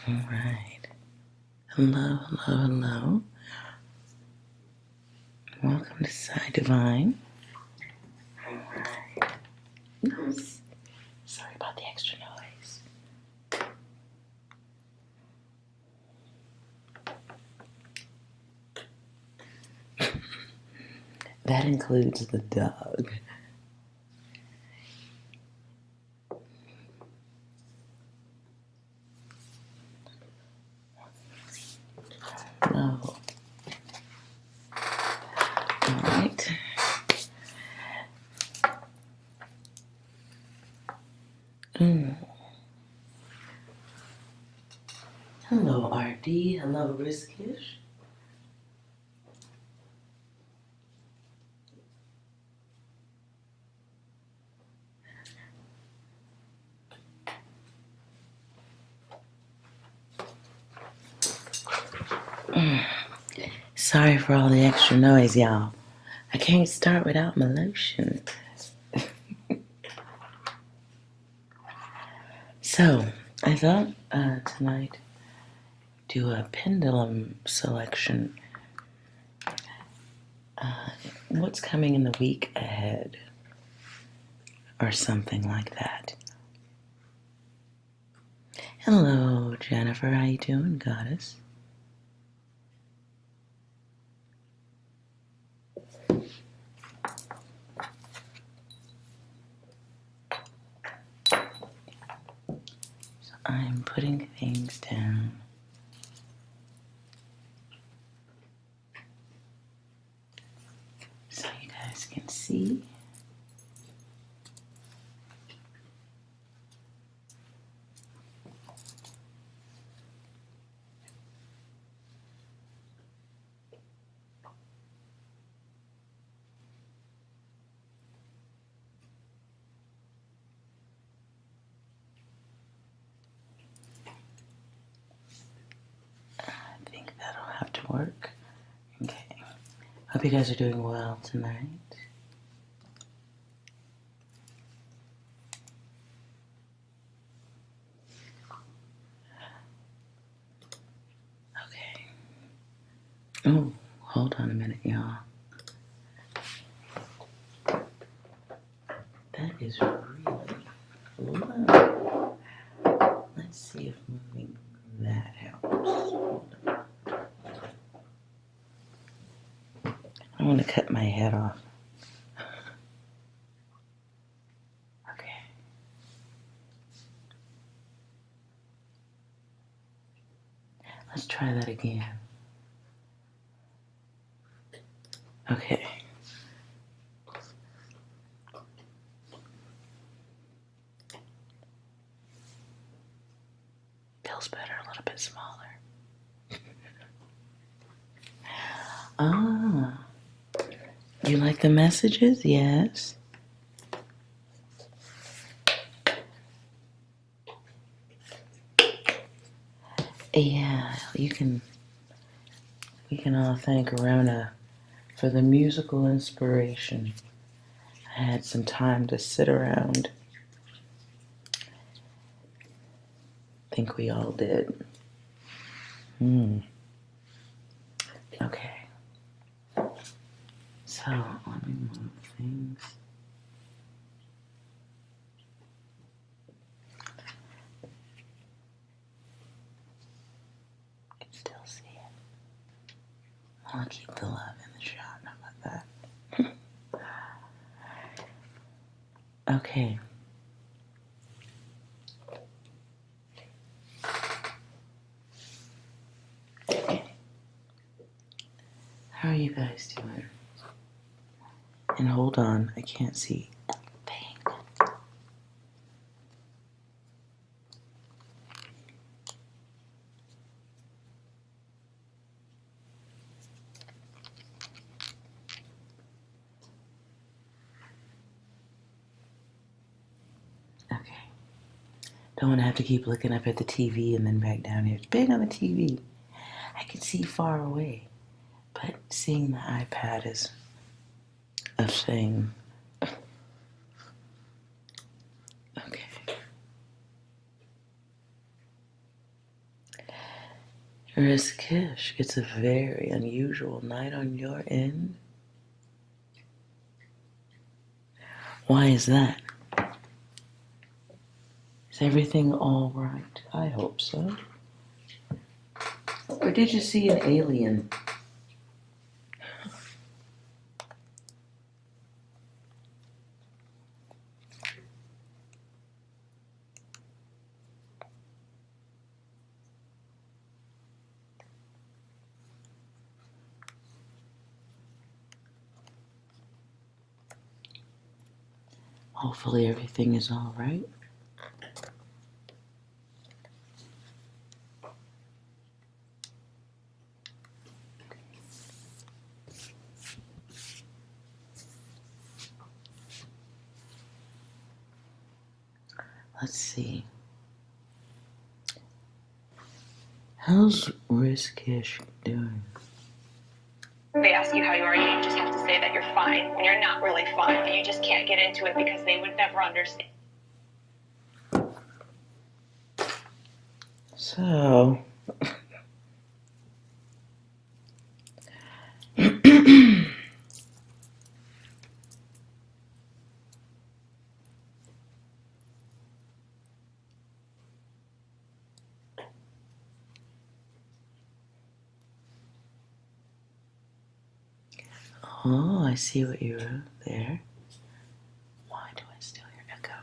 Alright. Hello, hello, hello. Welcome to Psi Divine. Alright. Oops. Sorry about the extra noise. That includes the dog. No. Alright. Hello, RD. Hello, Riskish. Sorry for all the extra noise, y'all. I can't start without my lotion. So, I thought tonight do a pendulum selection. What's coming in the week ahead? Or something like that. Hello, Jennifer. How you doing, goddess? So I'm putting things down. So you guys can see. I think that'll have to work. Okay. Hope you guys are doing well tonight. Okay. Oh, hold on a minute, y'all. That is really low. Let's see if moving that helps. Hold on. I want to cut my head off. Okay. Let's try that again. Okay. Feels better, a little bit smaller. Ah. You like the messages? Yes. Yeah, we can all thank Rona for the musical inspiration. I had some time to sit around. I think we all did. Okay. So, let me move things. I can still see it. I'll keep the love in the shot. How about that? Okay. How are you guys doing? And hold on, I can't see a thing. Okay. Don't want to have to keep looking up at the TV and then back down here. It's big on the TV. I can see far away, but seeing the iPad is a thing. Okay. Riskish, it's a very unusual night on your end. Why is that? Is everything all right? I hope so. Or did you see an alien? Hopefully everything is all right. Let's see. How's Riskish doing? They ask you how you are, you just have to say that you're fine when you're not really fine, and you just can't get into it because they would never understand. So, oh, I see what you wrote there. Why do I still hear echo?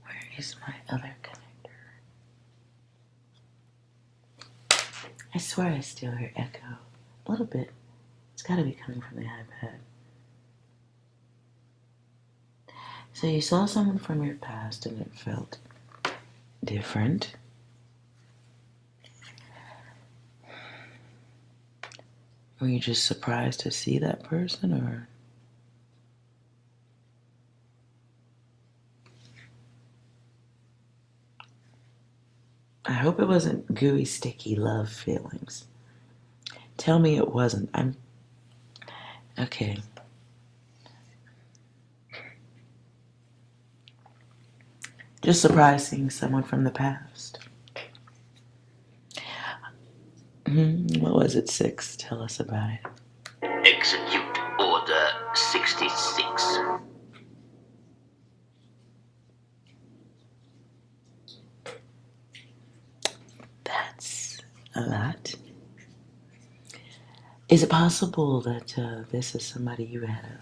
Where is my other connector? I swear I still hear echo. A little bit. It's got to be coming from the iPad. So you saw someone from your past and it felt different. Were you just surprised to see that person, or? I hope it wasn't gooey, sticky love feelings. Tell me it wasn't. Okay. Just surprised seeing someone from the past. What was it, 6? Tell us about it. Execute Order 66. That's a lot. Is it possible that this is somebody you had a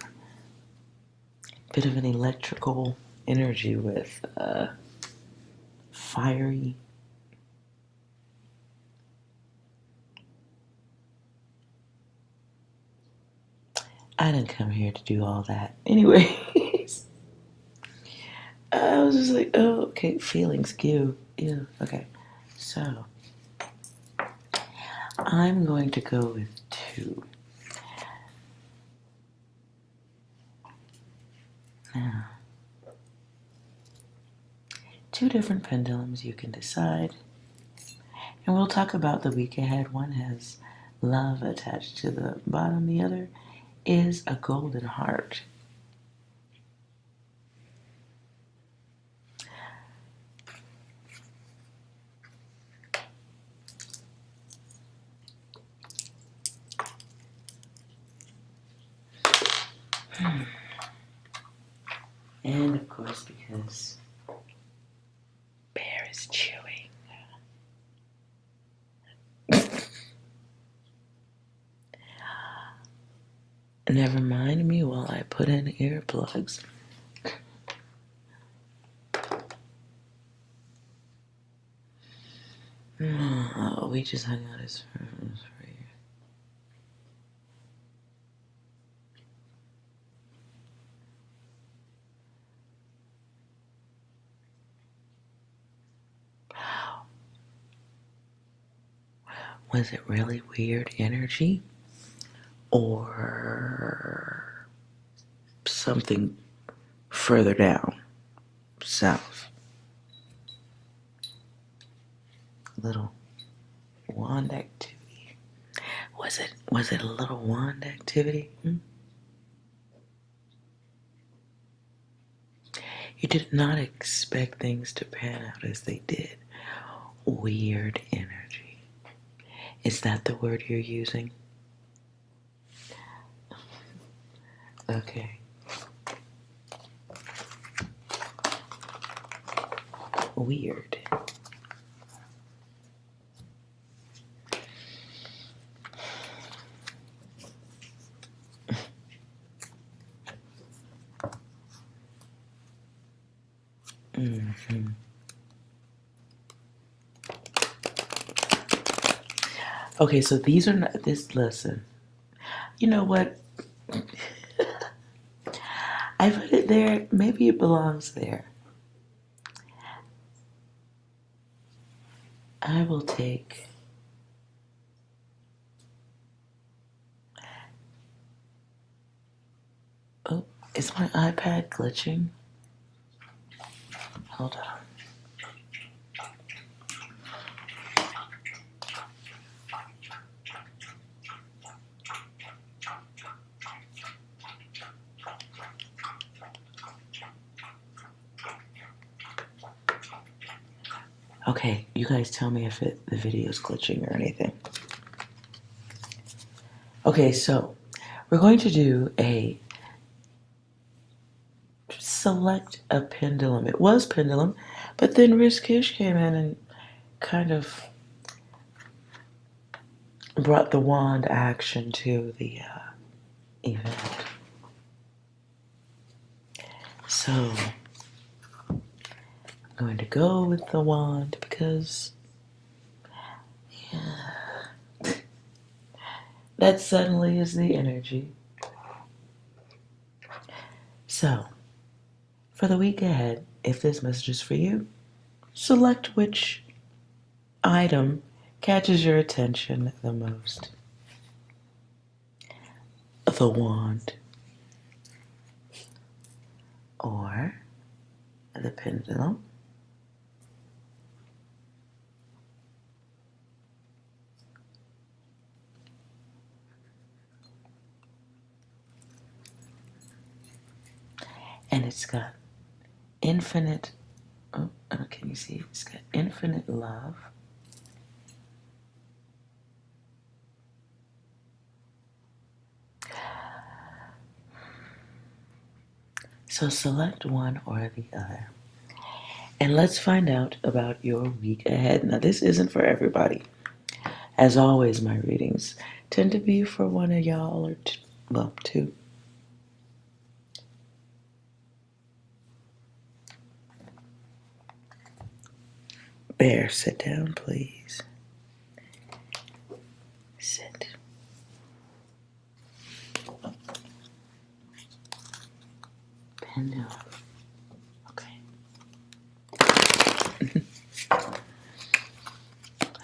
bit of an electrical energy with, fiery? I didn't come here to do all that. Anyways, I was just like, oh, okay, feelings, ew, okay. So, I'm going to go with 2. Now, 2 different pendulums you can decide. And we'll talk about the week ahead. One has love attached to the bottom. The other is a golden heart. And of course, because Bear is chewing. Never mind me while I put in earplugs. Oh, we just hung out his friends for you. Was it really weird energy? Or something further down, south? Little wand activity. Was it a little wand activity? You did not expect things to pan out as they did. Weird energy. Is that the word you're using? Okay. Weird. Mm-hmm. Okay, so these are not this. Listen, you know what? I put it there. Maybe it belongs there. I will take. Oh, is my iPad glitching? Hold on. Okay, you guys tell me if the video is glitching or anything. Okay, so we're going to do a select a pendulum. It was pendulum, but then Riz Kish came in and kind of brought the wand action to the event. So I'm going to go with the wand because that suddenly is the energy. So for the week ahead, if this message is for you, select which item catches your attention the most. The wand or the pendulum. And it's got infinite, can you see? It's got infinite love. So select one or the other. And let's find out about your week ahead. Now, this isn't for everybody. As always, my readings tend to be for one of y'all or two. Bear, sit down, please. Sit. Pendulum. Okay.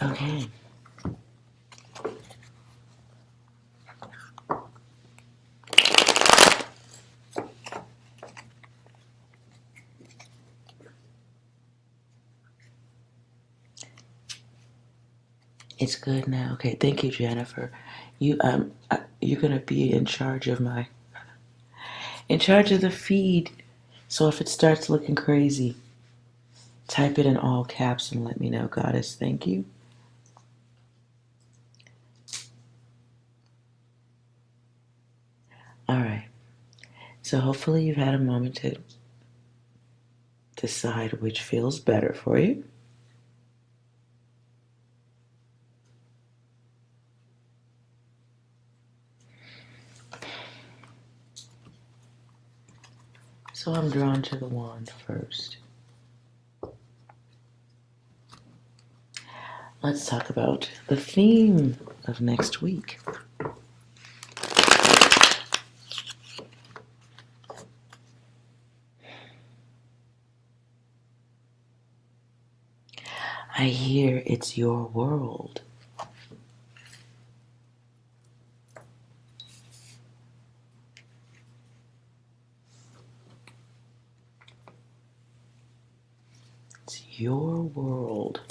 Okay. It's good now. Okay, thank you, Jennifer. You're gonna be in charge of the feed. So if it starts looking crazy, type it in all caps and let me know. Goddess, thank you. All right. So hopefully you've had a moment to decide which feels better for you. So I'm drawn to the wand first. Let's talk about the theme of next week. I hear it's your world. It's your world.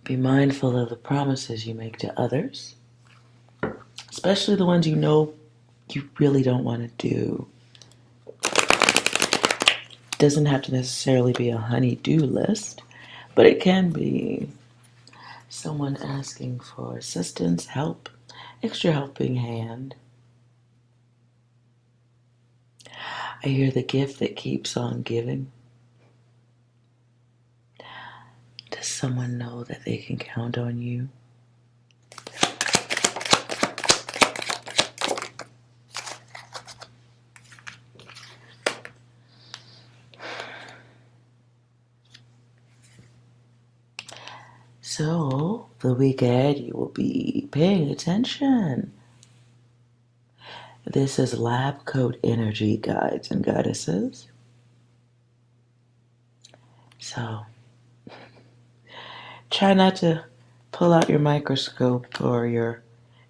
Be mindful of the promises you make to others, especially the ones you know you really don't want to do. Doesn't have to necessarily be a honey-do list, but it can be someone asking for assistance, help, extra helping hand. I hear the gift that keeps on giving. Does someone know that they can count on you? So, the week ahead, you will be paying attention. This is lab coat energy, guides and goddesses. So, try not to pull out your microscope or your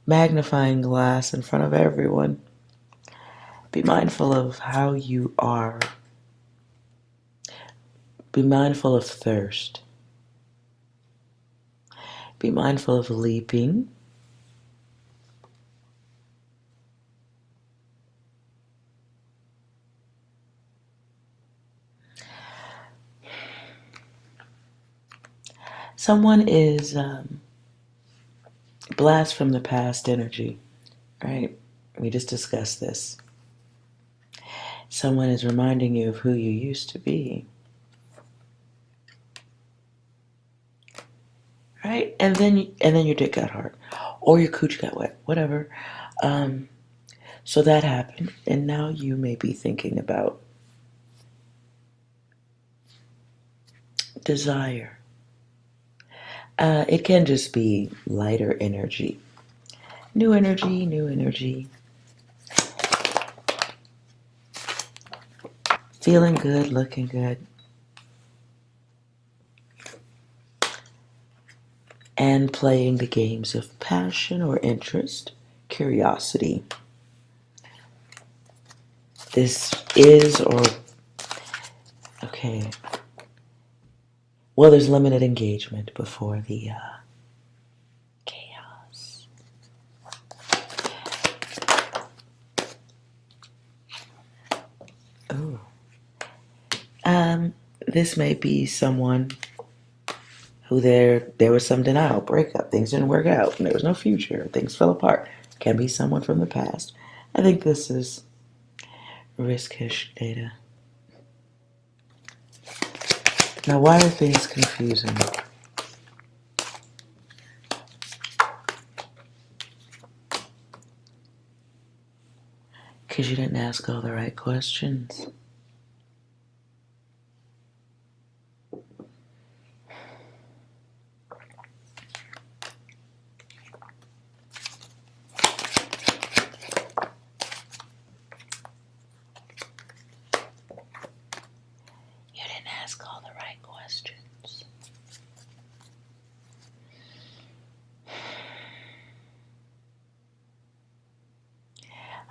magnifying glass in front of everyone. Be mindful of how you are. Be mindful of thirst. Be mindful of leaping. Someone is blast from the past energy, right? We just discussed this. Someone is reminding you of who you used to be. Right? And then your dick got hard. Or your cooch got wet. Whatever. So that happened. And now you may be thinking about desire. It can just be lighter energy. New energy, new energy. Feeling good, looking good. And playing the games of passion or interest, curiosity. This is okay. Well, there's limited engagement before the chaos. Oh. This may be someone who there was some denial, breakup, things didn't work out, and there was no future, things fell apart. Can be someone from the past. I think this is riskish data. Now, why are things confusing? Because you didn't ask all the right questions.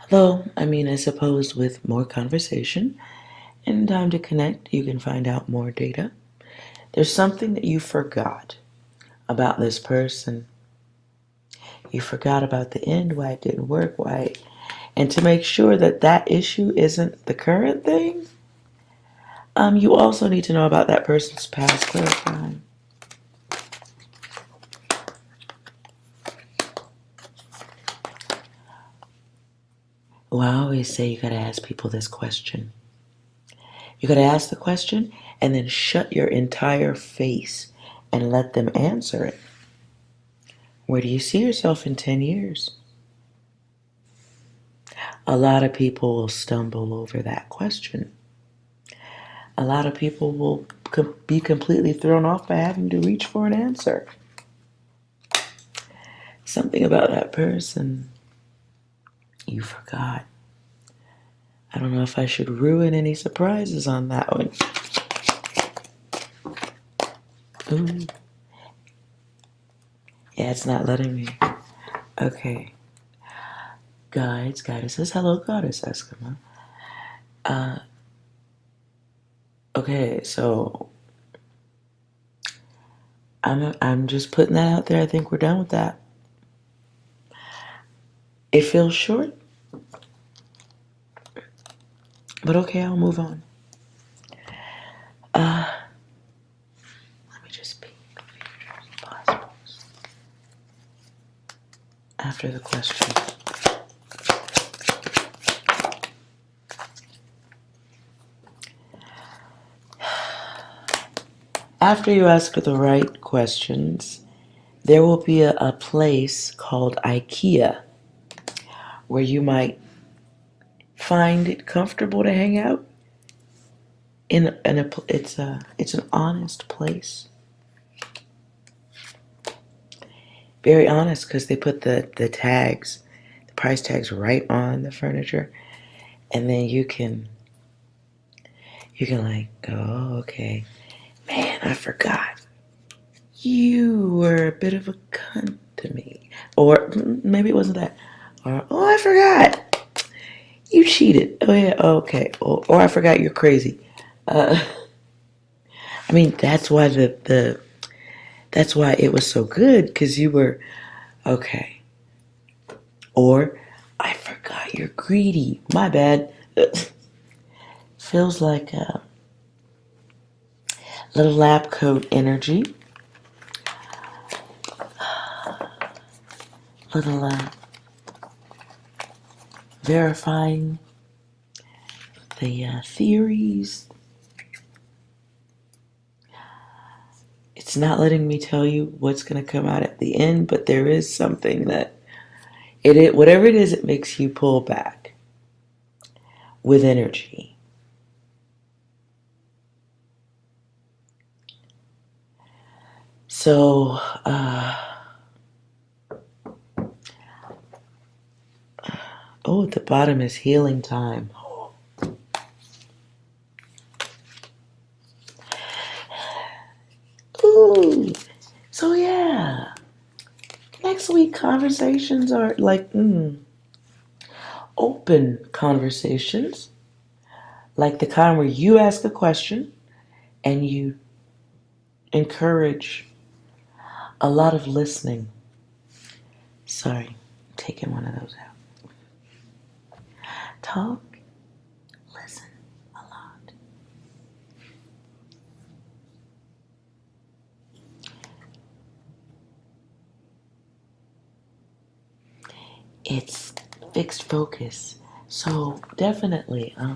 Though, I suppose with more conversation and time to connect, you can find out more data. There's something that you forgot about this person. You forgot about the end, why it didn't work, why. And to make sure that that issue isn't the current thing, you also need to know about that person's past, clarifying. Well, I always say you gotta ask people this question. You gotta ask the question and then shut your entire face and let them answer it. Where do you see yourself in 10 years? A lot of people will stumble over that question. A lot of people will be completely thrown off by having to reach for an answer. Something about that person you forgot. I don't know if I should ruin any surprises on that one. Ooh. Yeah, it's not letting me. Okay. Guides, goddesses. Hello, goddess Eskimo. Okay, so I'm just putting that out there. I think we're done with that. It feels short, but okay, I'll move on. Let me just peek. Possibles. After the question. After you ask the right questions, there will be a place called IKEA where you might find it comfortable to hang out. It's an honest place. Very honest, because they put the tags, the price tags right on the furniture, and then you can like go, oh, okay, man, I forgot. You were a bit of a cunt to me. Or maybe it wasn't that. Or, oh, I forgot. You cheated. Oh, yeah, okay. Or I forgot you're crazy. I mean, that's why that's why it was so good, because you were, okay. Or, I forgot you're greedy. My bad. Feels like a little lab coat energy. Little verifying the theories. It's not letting me tell you what's going to come out at the end, but there is something that whatever it is, it makes you pull back with energy. So, oh, at the bottom is healing time. Ooh, so yeah. Next week conversations are like open conversations, like the kind where you ask a question and you encourage a lot of listening. Sorry, I'm taking one of those out. Talk, listen a lot. It's fixed focus. So definitely, yeah.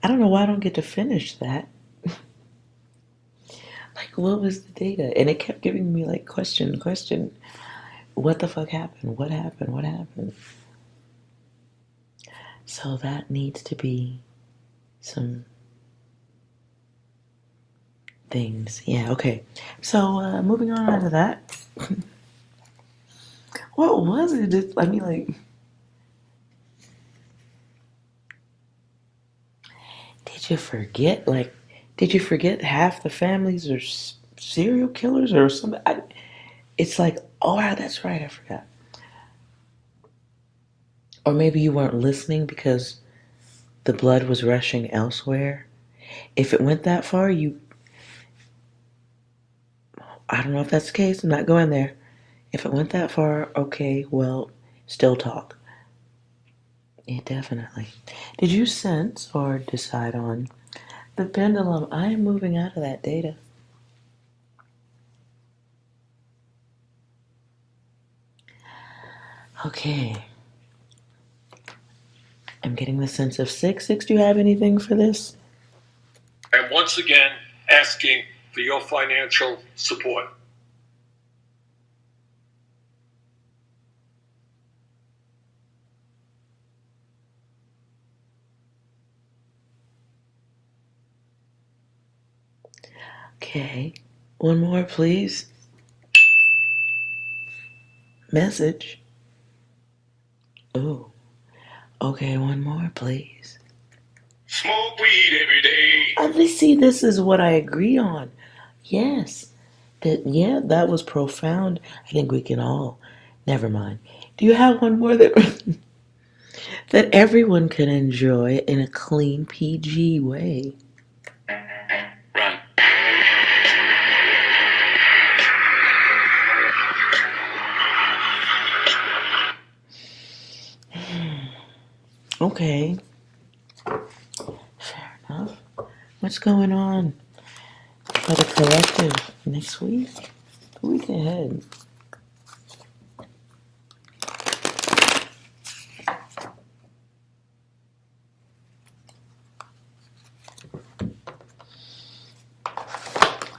I don't know why I don't get to finish that. Like, what was the data? And it kept giving me like question. What the fuck happened? What happened? So that needs to be some things. Yeah, okay. So moving on out of that. What was it? I mean, like, did you forget? Like, did you forget half the families are serial killers or something? It's like, oh, wow, that's right, I forgot. Or maybe you weren't listening because the blood was rushing elsewhere. If it went that far, I don't know if that's the case. I'm not going there. If it went that far, okay, well, still talk. Yeah, definitely. Did you sense or decide on the pendulum? I am moving out of that data. Okay. I'm getting the sense of 6. 6, do you have anything for this? I'm once again asking for your financial support. Okay. One more, please. Message. Ooh. Okay, one more, please. Smoke weed every day. Let's see, this is what I agree on. Yes. That was profound. I think we can all. Never mind. Do you have one more that that everyone can enjoy in a clean, PG way? Run. Okay. Fair enough. What's going on for the collective next week? The week ahead.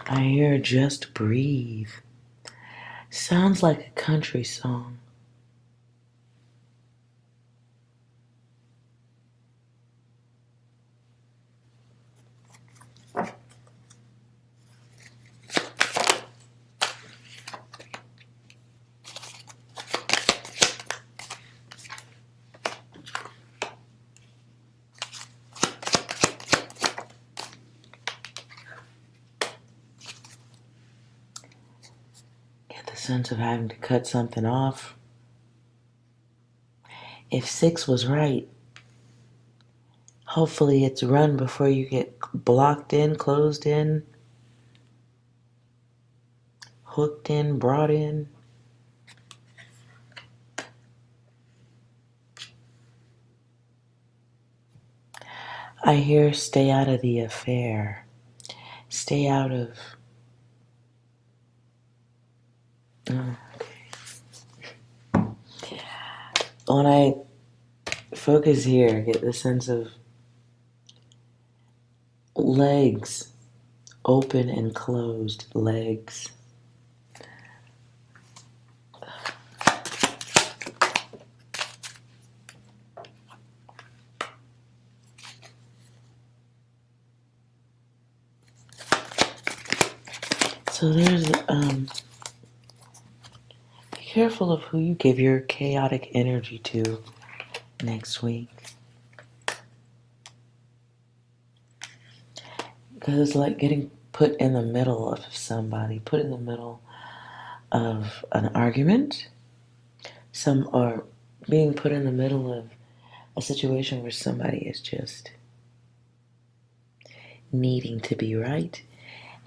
I hear Just Breathe. Sounds like a country song. Get the sense of having to cut something off. If 6 was right, hopefully it's run before you get blocked in, closed in, hooked in, brought in. I hear stay out of the affair. Stay out of... Oh, okay. When I focus here, I get the sense of legs, open and closed legs. So there's, be careful of who you give your chaotic energy to next week. Because it's like getting put in the middle of somebody, put in the middle of an argument, or being put in the middle of a situation where somebody is just needing to be right.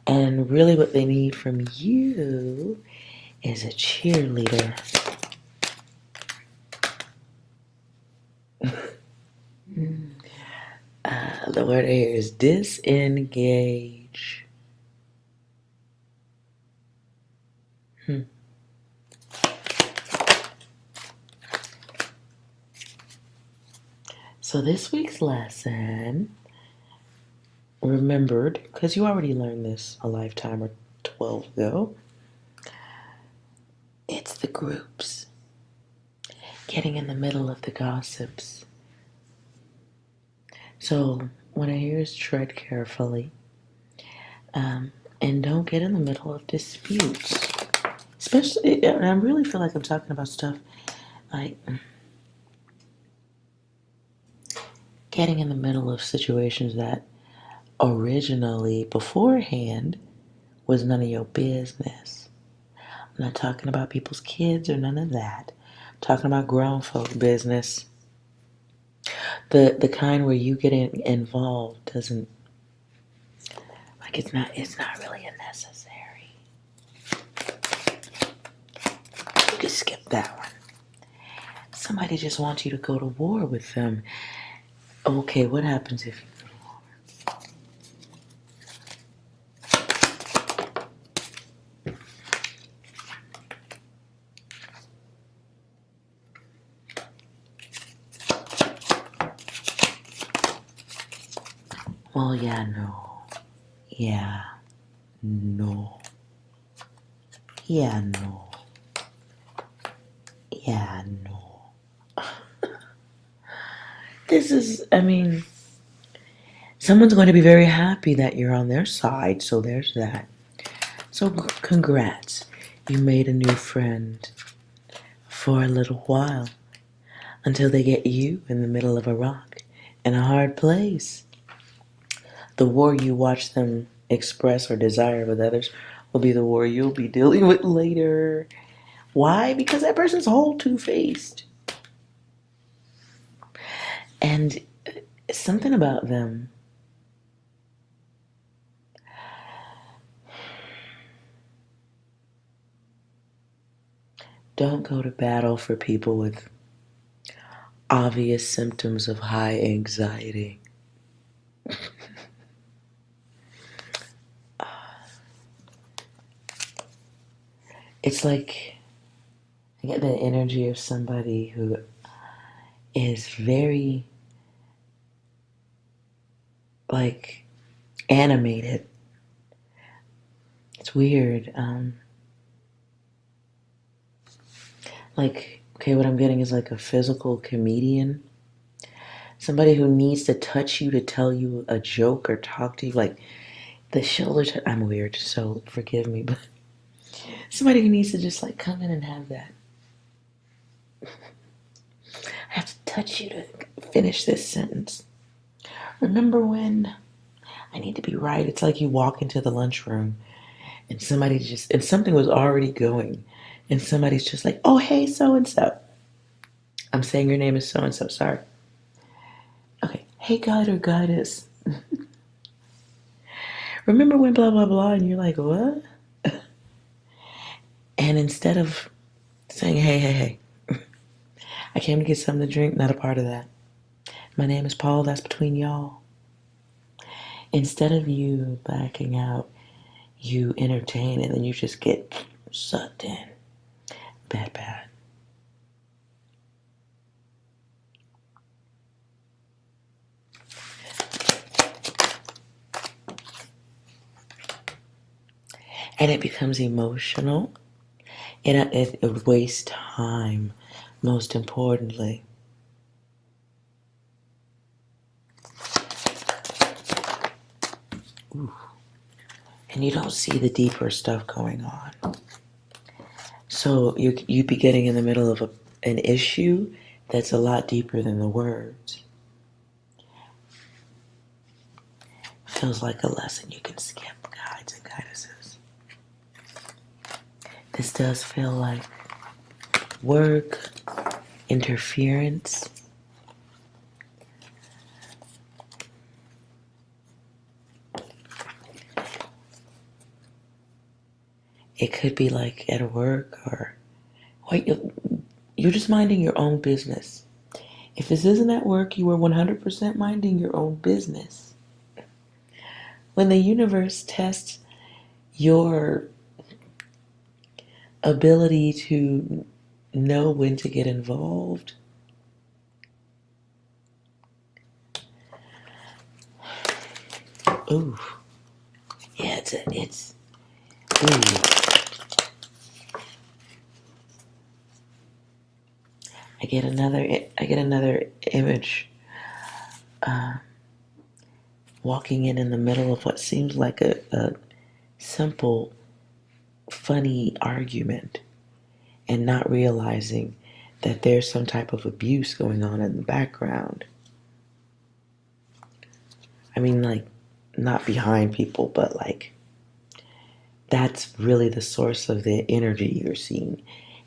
And really what they need from you is a cheerleader. The word here is disengage. So this week's lesson, remembered, because you already learned this a lifetime or 12 ago, it's the groups. Getting in the middle of the gossips. So what I hear is tread carefully. And don't get in the middle of disputes. Especially, and I really feel like I'm talking about stuff like getting in the middle of situations that originally, beforehand, was none of your business. I'm not talking about people's kids or none of that. I'm talking about grown folk business. The kind where you get involved doesn't, like, it's not really necessary. You can skip that one. Somebody just wants you to go to war with them. Okay, what happens if you go to war? Well, yeah, no. Yeah, no. Yeah, no. Yeah, no. This is, I mean, someone's going to be very happy that you're on their side, so there's that. So congrats. You made a new friend for a little while until they get you in the middle of a rock in a hard place. The war you watch them express or desire with others will be the war you'll be dealing with later. Why? Because that person's whole two-faced. And something about them don't go to battle for people with obvious symptoms of high anxiety. It's like I get the energy of somebody who is very, like, animated. It's weird. Like, okay, what I'm getting is like a physical comedian. Somebody who needs to touch you to tell you a joke or talk to you. Like, the shoulder touch. I'm weird, so forgive me, but somebody who needs to just, like, come in and have that. I have to touch you to finish this sentence. Remember when? I need to be right. It's like you walk into the lunchroom and something was already going. And somebody's just like, oh, hey, so-and-so. I'm saying your name is so-and-so, sorry. Okay, hey, God or goddess. Remember when blah, blah, blah, and you're like, what? And instead of saying, hey, I came to get something to drink, not a part of that. My name is Paul, that's between y'all. Instead of you backing out, you entertain and then you just get sucked in. Bad. And it becomes emotional. And it wastes time, most importantly. Ooh. And you don't see the deeper stuff going on. So you'd be getting in the middle of an issue that's a lot deeper than the words. Feels like a lesson you can skip, guides and goddesses. This does feel like work, interference. It could be like at work or wait, you're just minding your own business. If this isn't at work, you are 100% minding your own business. When the universe tests your ability to know when to get involved, ooh, yeah, it's ooh. I get another image. Walking in the middle of what seems like a simple, funny argument, and not realizing that there's some type of abuse going on in the background. I mean, like, not behind people, but like, that's really the source of the energy you're seeing.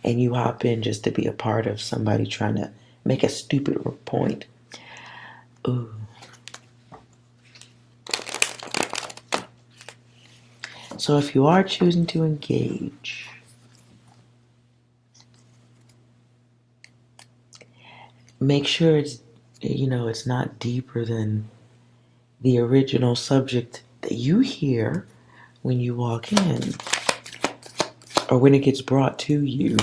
And you hop in just to be a part of somebody trying to make a stupid point. Ooh. So if you are choosing to engage, make sure it's not deeper than the original subject that you hear when you walk in or when it gets brought to you.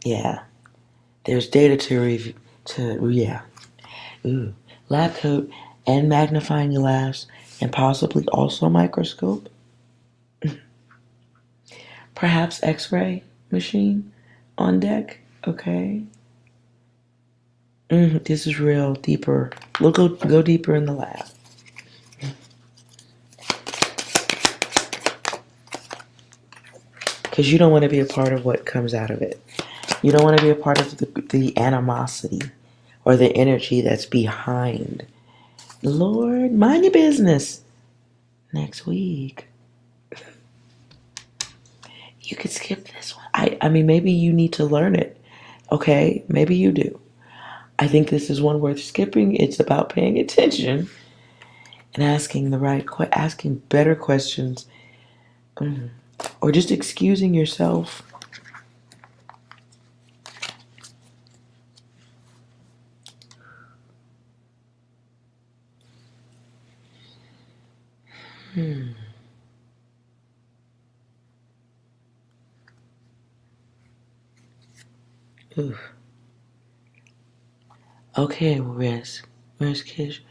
Yeah. There's data to review, Ooh. Lab coat and magnifying glass and possibly also microscope. Perhaps x-ray machine on deck. Okay. This is real, deeper. We'll go deeper in the lab. Because you don't want to be a part of what comes out of it. You don't want to be a part of the animosity or the energy that's behind. Lord, mind your business. Next week. You could skip this one. I mean, maybe you need to learn it. Okay, maybe you do. I think this is one worth skipping. It's about paying attention and asking asking better questions. or just excusing yourself. Oof. Okay, risk. Kish.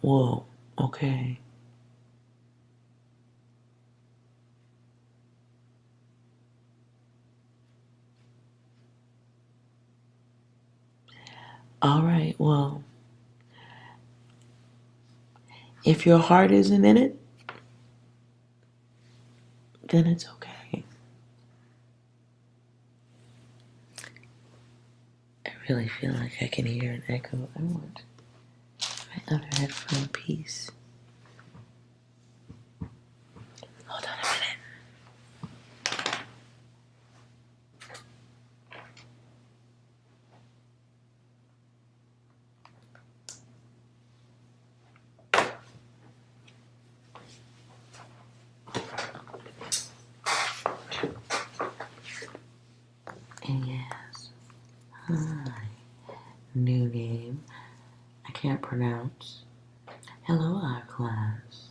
Whoa. Okay. All right. Well, if your heart isn't in it, then it's okay. I really feel like I can hear an echo. I want my other headphone piece. Hold on a minute. And yes. Hi. New name. I can't pronounce. Hello, our class.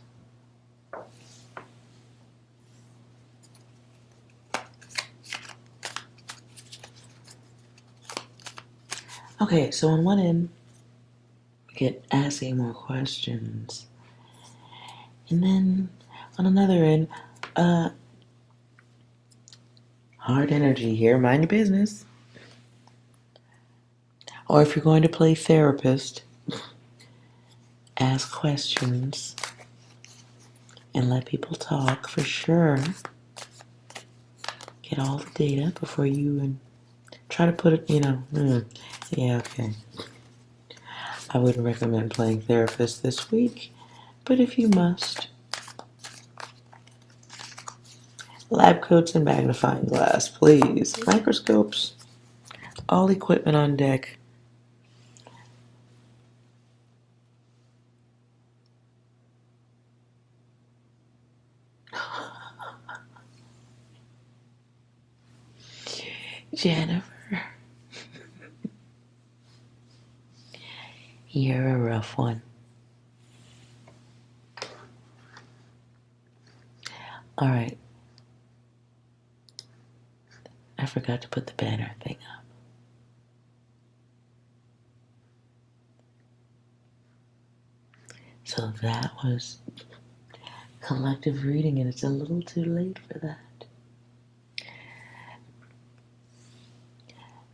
Okay, so on one end, we get asking more questions. And then on another end, hard energy here, mind your business. Or if you're going to play therapist, ask questions and let people talk for sure. Get all the data before you try to put it, yeah, okay. I wouldn't recommend playing therapist this week, but if you must, lab coats and magnifying glass, please. Microscopes, all equipment on deck. Jennifer, you're a rough one. All right. I forgot to put the banner thing up. So that was collective reading, and it's a little too late for that.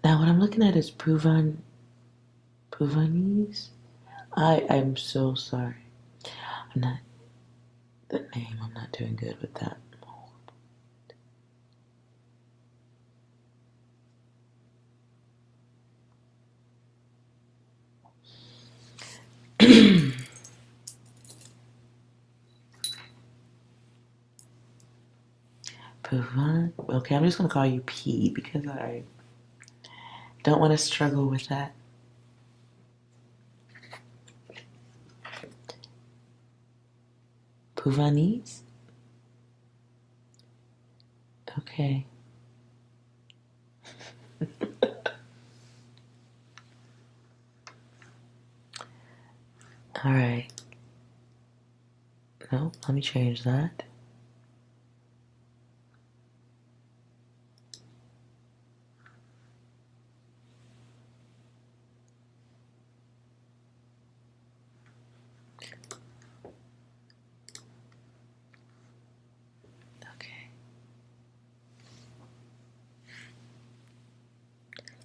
Now, what I'm looking at is Puvanese. I'm so sorry. I'm not doing good with that. Puvan. Okay, I'm just gonna call you P because I don't want to struggle with that. Puvanese? Okay. All right. No, let me change that. Okay.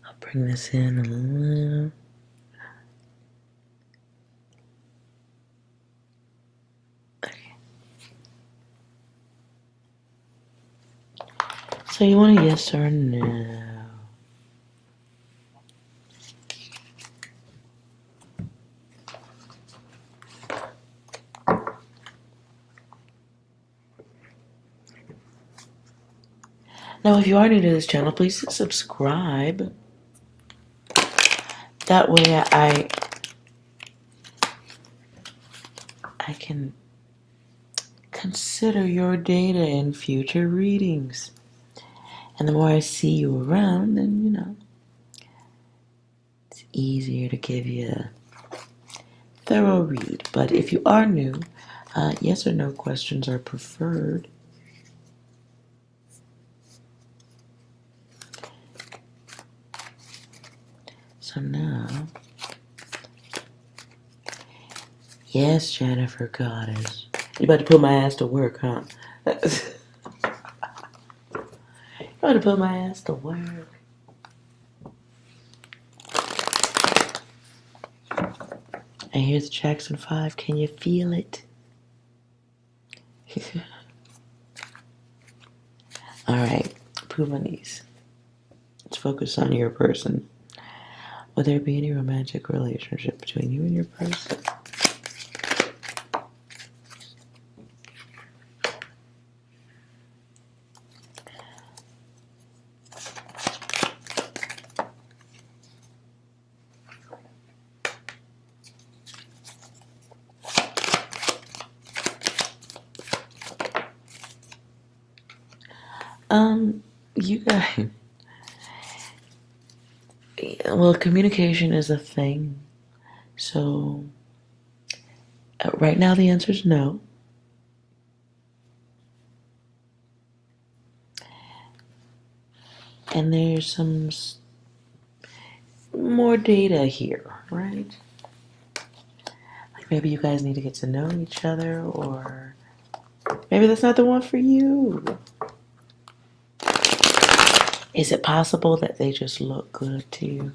I'll bring this in a little. So you want a yes or a no? Now, if you are new to this channel, please subscribe. That way I can consider your data in future readings. And the more I see you around, then, it's easier to give you a thorough read. But if you are new, yes or no questions are preferred. So now, yes, Jennifer Goddess. You about to put my ass to work, huh? You about to put my ass to work. And here's Jackson 5. Can you feel it? Alright, poop on these. Let's focus on your person. Will there be any romantic relationship between you and your person? You guys. Well, communication is a thing. So, right now the answer is no. And there's some more data here, right? Like maybe you guys need to get to know each other, or maybe that's not the one for you. Is it possible that they just look good to you?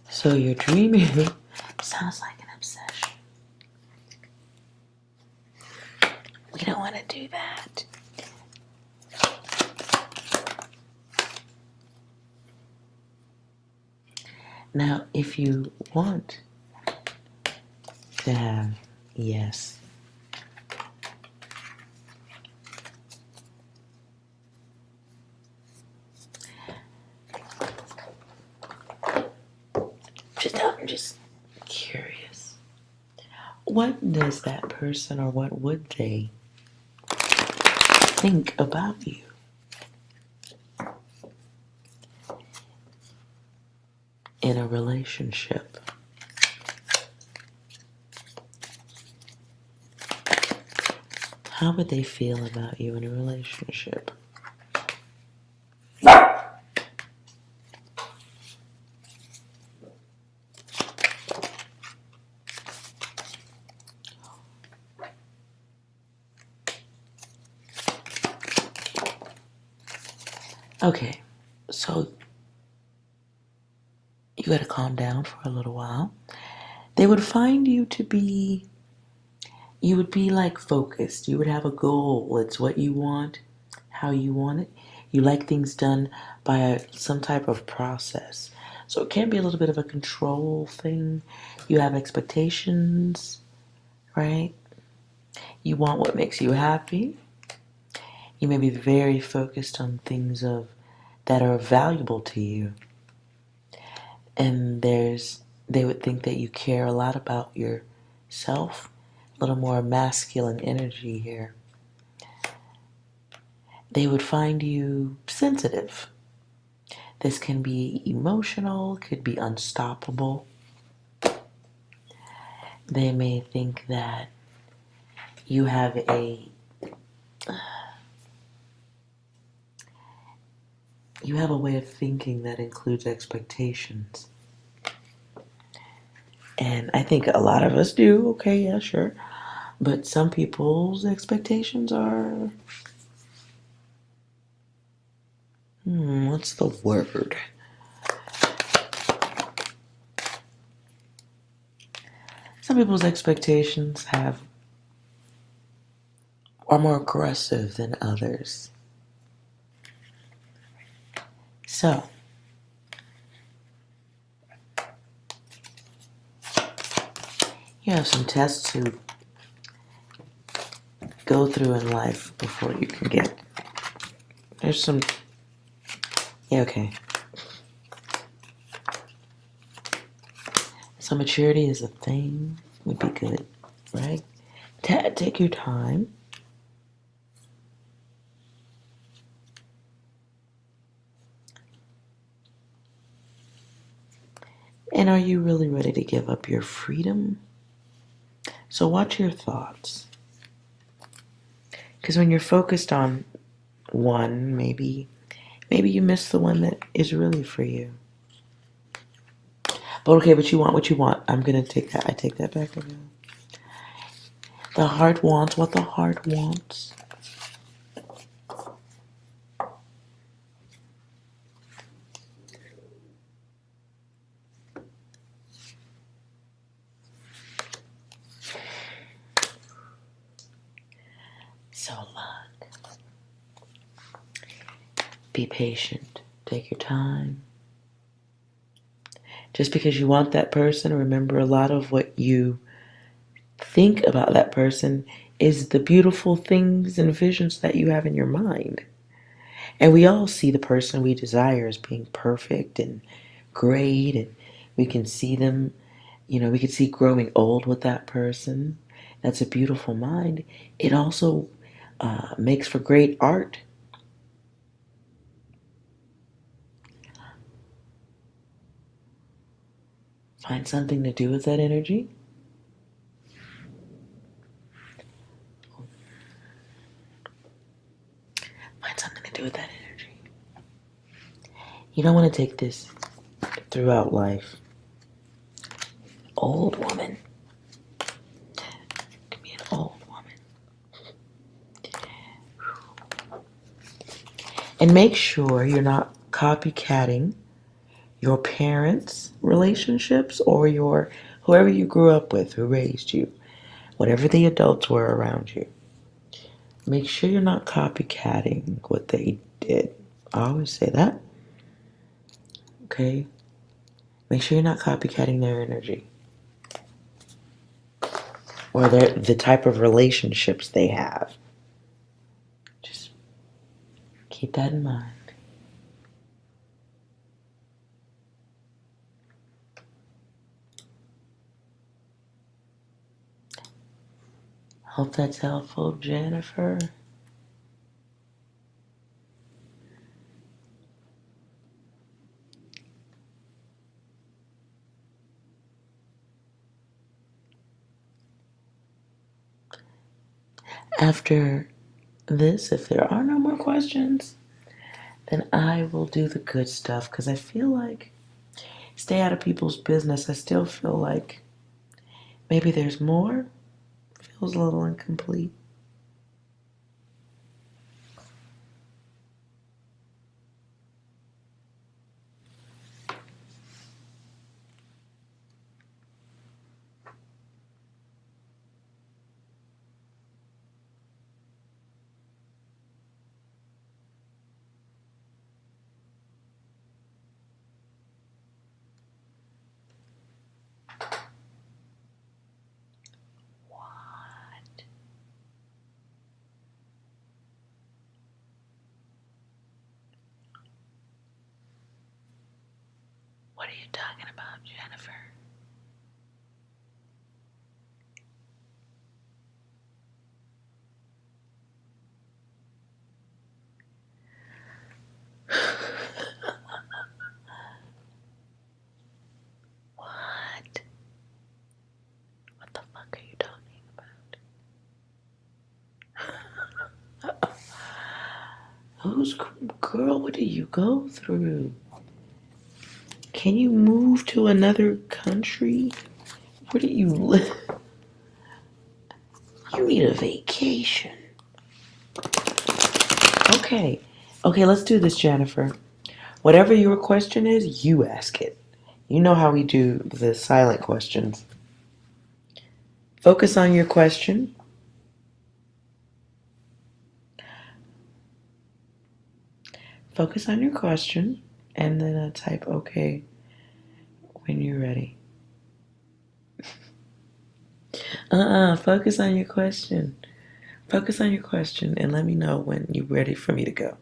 So you're dreaming. Sounds like an obsession. We don't want to do that. Now, if you want to have yes, I'm just curious. What does that person, or what would they think about you? In a relationship? How would they feel about you in a relationship? Okay, so you gotta calm down for a little while. They would find you to be, you would be like focused. You would have a goal. It's what you want, how you want it. You like things done by some type of process. So it can be a little bit of a control thing. You have expectations, right? You want what makes you happy. You may be very focused on things that are valuable to you. And they would think that you care a lot about yourself. A little more masculine energy here. They would find you sensitive. This can be emotional, could be unstoppable. They may think that you have a way of thinking that includes expectations. And I think a lot of us do, okay, yeah, sure. But some people's expectations are, what's the word? Some people's expectations are more aggressive than others. So, you have some tests to go through in life before you can get. There's some. Yeah, okay. So maturity is a thing. Would be good, right? Take your time. And are you really ready to give up your freedom? So watch your thoughts. Because when you're focused on one, maybe you miss the one that is really for you. But okay, but you want what you want. I'm going to take that. I take that back again. The heart wants what the heart wants. So look. Be patient. Take your time. Just because you want that person, remember a lot of what you think about that person is the beautiful things and visions that you have in your mind. And we all see the person we desire as being perfect and great, and we can see them, we can see growing old with that person. That's a beautiful mind. It also makes for great art. Find something to do with that energy. Find something to do with that energy. You don't want to take this throughout life. Old woman. Give me an old woman. And make sure you're not copycatting your parents' relationships or whoever you grew up with, who raised you, whatever the adults were around you. Make sure you're not copycatting what they did. I always say that. Okay? Make sure you're not copycatting their energy. Or the type of relationships they have. Just keep that in mind. Hope that's helpful, Jennifer. After this, if there are no more questions, then I will do the good stuff, because I feel like stay out of people's business. I still feel like maybe there's more. Feels a little incomplete. What are you talking about, Jennifer? What? What the fuck are you talking about? Who's girl? What do you go through? Can you move to another country? Where do you live? You need a vacation. Okay, let's do this, Jennifer. Whatever your question is, you ask it. You know how we do the silent questions. Focus on your question. Focus on your question, and then type okay when you're ready. Focus on your question. Focus on your question and let me know when you're ready for me to go.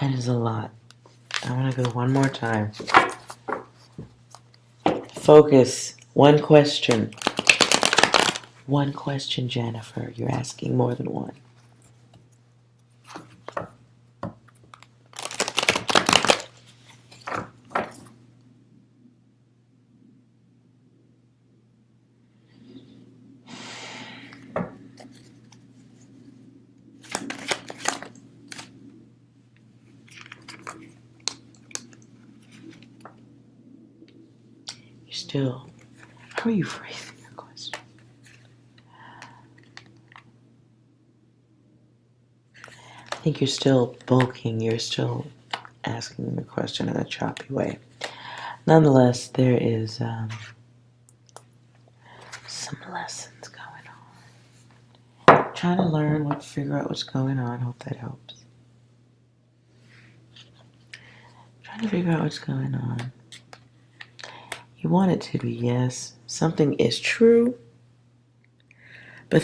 That is a lot. I want to go one more time. Focus. One question. One question, Jennifer. You're asking more than one. Still, how are you phrasing your question? I think you're still bulking. You're still asking the question in a choppy way. Nonetheless, there is some lessons going on. Trying to learn figure out what's going on. Hope that helps. Trying to figure out what's going on. You want it to be, yes, something is true, but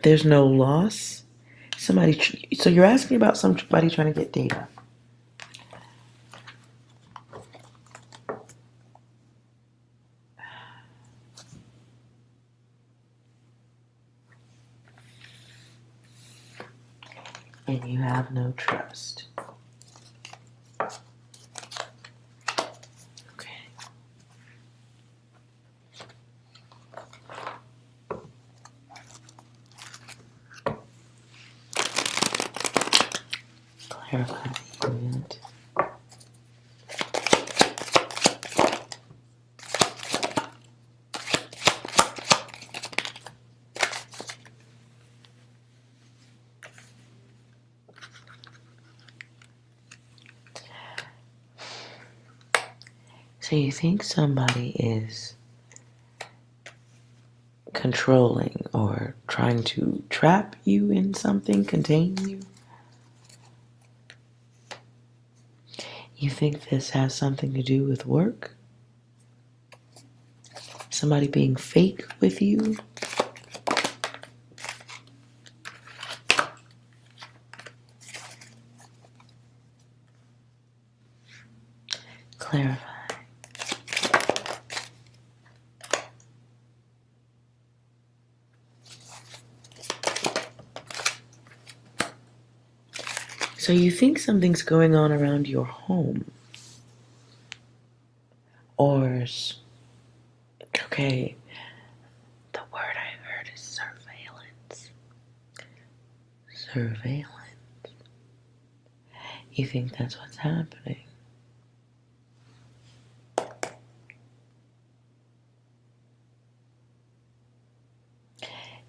there's no loss. So you're asking about somebody trying to get data. And you have no trust. Clarify the event. So you think somebody is controlling or trying to trap you in something, contain you? You think this has something to do with work? Somebody being fake with you? Clarify. So you think something's going on around your home? Or, okay, the word I heard is surveillance. Surveillance. You think that's what's happening? And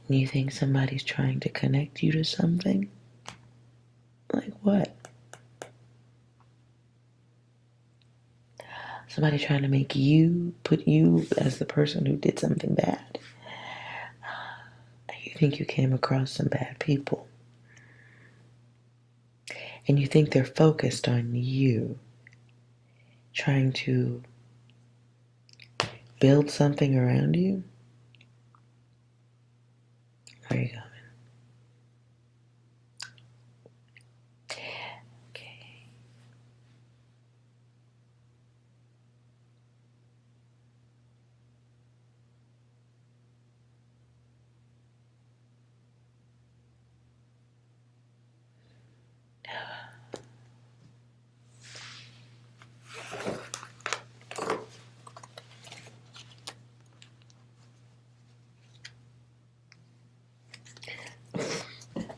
you think somebody's trying to connect you to something? Like what? Somebody trying to make you, put you as the person who did something bad. You think you came across some bad people. And you think they're focused on you. Trying to build something around you. Where are you going?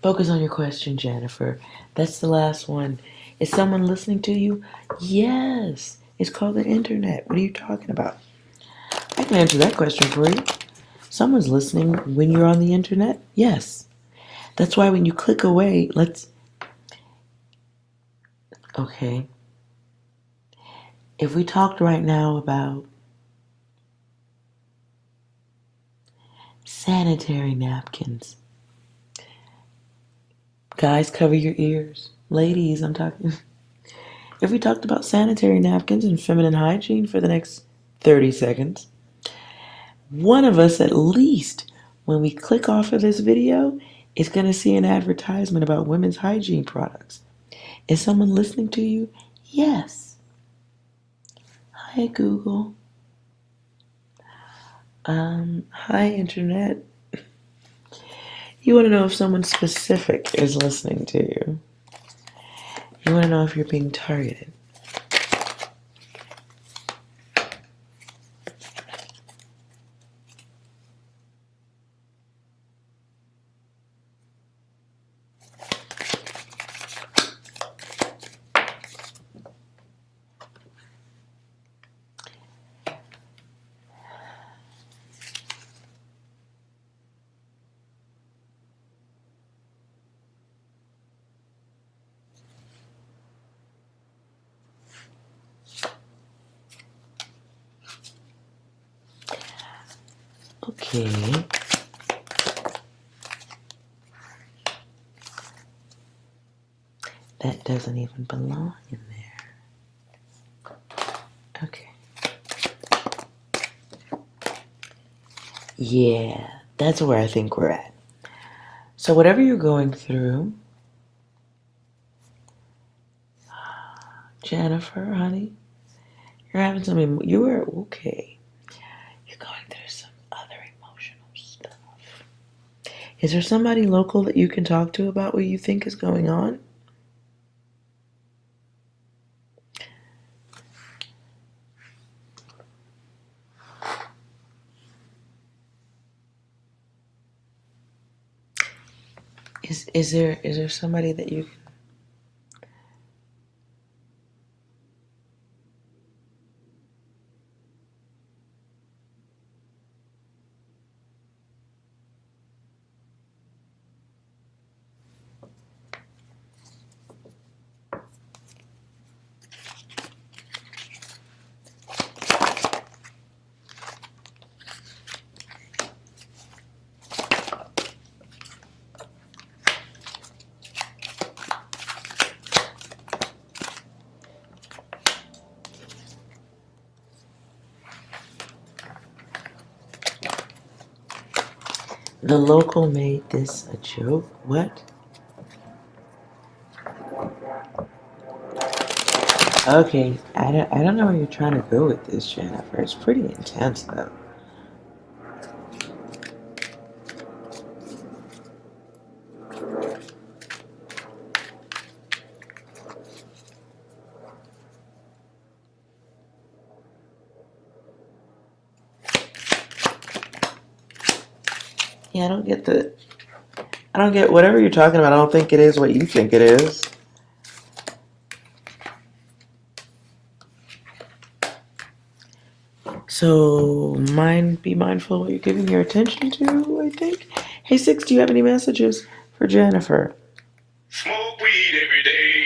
Focus on your question, Jennifer. That's the last one. Is someone listening to you? Yes. It's called the internet. What are you talking about? I can answer that question for you. Someone's listening when you're on the internet? Yes. That's why when you click away, okay. If we talked right now about sanitary napkins, guys, cover your ears. Ladies, I'm talking. If we talked about sanitary napkins and feminine hygiene for the next 30 seconds, one of us at least, when we click off of this video, is going to see an advertisement about women's hygiene products. Is someone listening to you? Yes. Hi, Google. Hi, Internet. You want to know if someone specific is listening to you. You want to know if you're being targeted. Okay. That doesn't even belong in there. Okay. Yeah, that's where I think we're at. So whatever you're going through, Jennifer, honey, you're having some, you are okay. You're going through some other emotional stuff. Is there somebody local that you can talk to about what you think is going on? Is there somebody that you can? The local made this a joke? What? Okay, I don't know where you're trying to go with this, Jennifer. It's pretty intense, though. Yeah, I don't get whatever you're talking about. I don't think it is what you think it is. So, be mindful of what you're giving your attention to, I think. Hey, Six, do you have any messages for Jennifer? Smoke weed every day.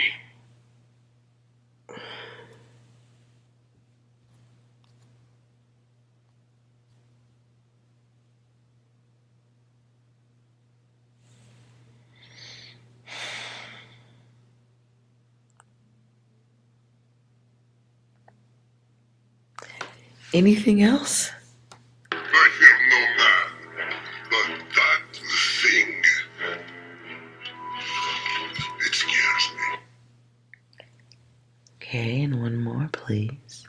Anything else? I am no man, but that thing, it scares me. Okay, and one more, please.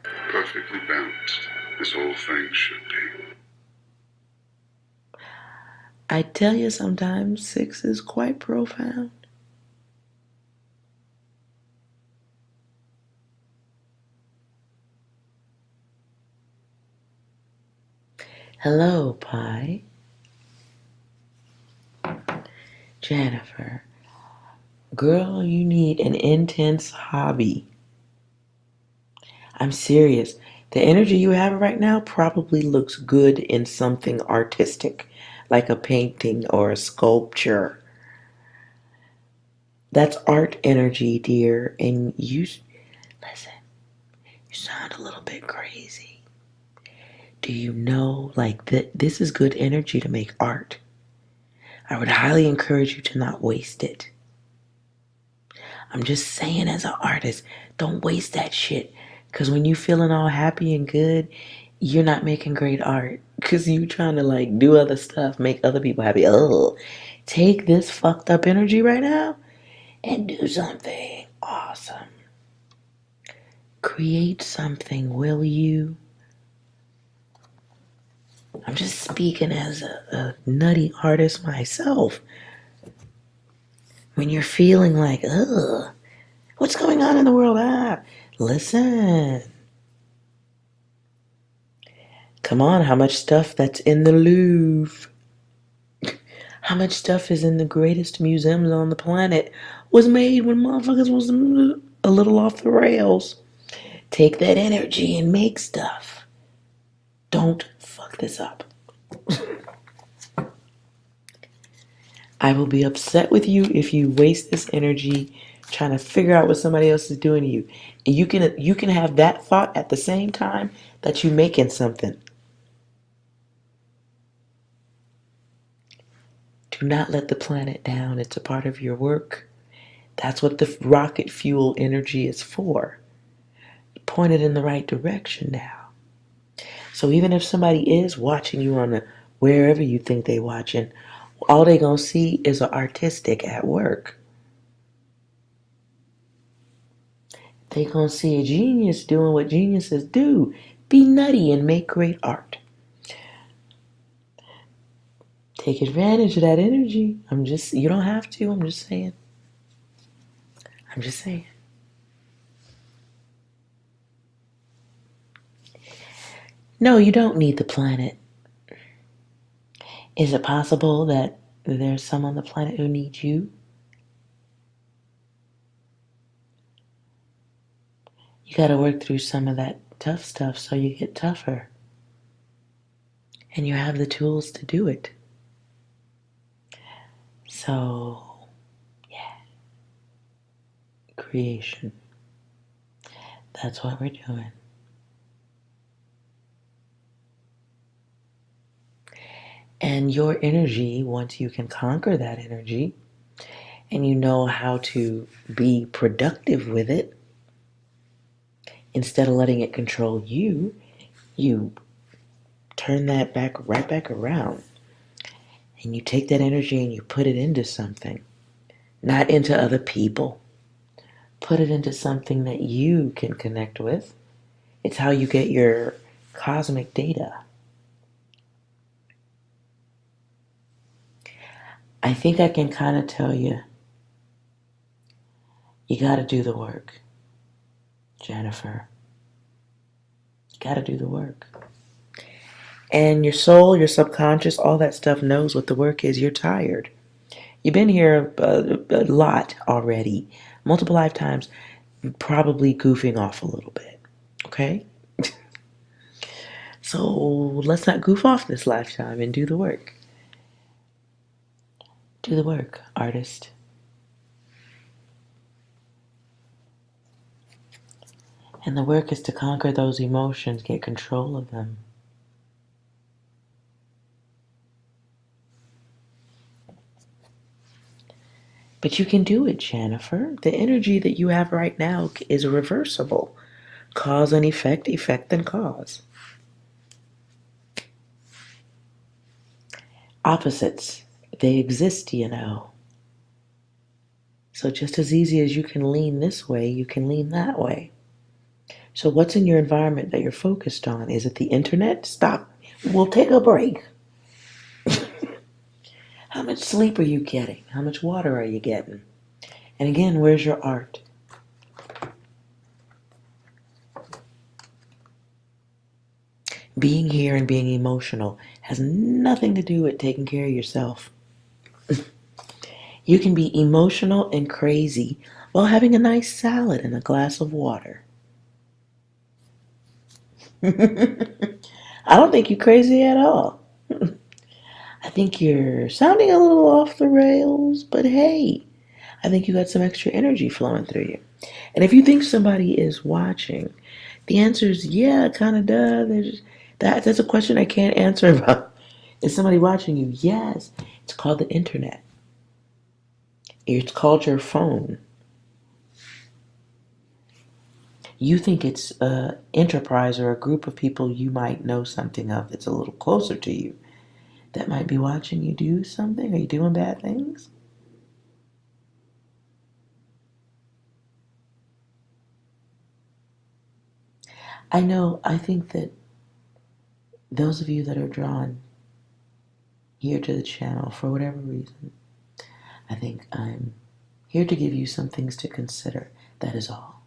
Perfectly balanced, this whole thing should be. I tell you, sometimes Six is quite profound. Hello, Pi. Jennifer. Girl, you need an intense hobby. I'm serious. The energy you have right now probably looks good in something artistic, like a painting or a sculpture. That's art energy, dear. And listen, you sound a little bit crazy. Do you know, like, this is good energy to make art? I would highly encourage you to not waste it. I'm just saying, as an artist, don't waste that shit. Because when you feeling all happy and good, you're not making great art. Because you trying to, like, do other stuff, make other people happy. Oh, take this fucked up energy right now and do something awesome. Create something, will you? I'm just speaking as a nutty artist myself. When you're feeling like, ugh, what's going on in the world? Listen. Come on, how much stuff that's in the Louvre? How much stuff is in the greatest museums on the planet was made when motherfuckers was a little off the rails? Take that energy and make stuff. Don't fuck this up. I will be upset with you if you waste this energy trying to figure out what somebody else is doing to you. And you can have that thought at the same time that you're making something. Do not let the planet down. It's a part of your work. That's what the rocket fuel energy is for. Point it in the right direction now. So even if somebody is watching you on wherever you think they watching, all they gonna see is an artistic at work. They gonna see a genius doing what geniuses do. Be nutty and make great art. Take advantage of that energy. You don't have to, I'm just saying. No, you don't need the planet. Is it possible that there's some on the planet who need you? You gotta work through some of that tough stuff so you get tougher. And you have the tools to do it. So, yeah. Creation. That's what we're doing. And your energy, once you can conquer that energy, and you know how to be productive with it, instead of letting it control you, you turn that right back around. And you take that energy and you put it into something. Not into other people. Put it into something that you can connect with. It's how you get your cosmic data. I think I can kind of tell you, you got to do the work, Jennifer. You got to do the work. And your soul, your subconscious, all that stuff knows what the work is. You're tired. You've been here a lot already, multiple lifetimes, probably goofing off a little bit, okay? So let's not goof off this lifetime and do the work. Do the work, artist. And the work is to conquer those emotions, get control of them. But you can do it, Jennifer. The energy that you have right now is reversible. Cause and effect, effect and cause. Opposites, they exist, you know. So just as easy as you can lean this way, you can lean that way. So what's in your environment that you're focused on? Is it the internet? Stop. We'll take a break. How much sleep are you getting? How much water are you getting? And again, where's your art? Being here and being emotional has nothing to do with taking care of yourself. You can be emotional and crazy while having a nice salad and a glass of water. I don't think you're crazy at all. I think you're sounding a little off the rails, but hey, I think you got some extra energy flowing through you. And if you think somebody is watching, the answer is yeah, kind of does. That's a question I can't answer about. Is somebody watching you? Yes. It's called the internet. It's called your phone. You think it's an enterprise or a group of people you might know something of that's a little closer to you that might be watching you do something. Are you doing bad things? I think that those of you that are drawn here to the channel for whatever reason, I think I'm here to give you some things to consider. That is all.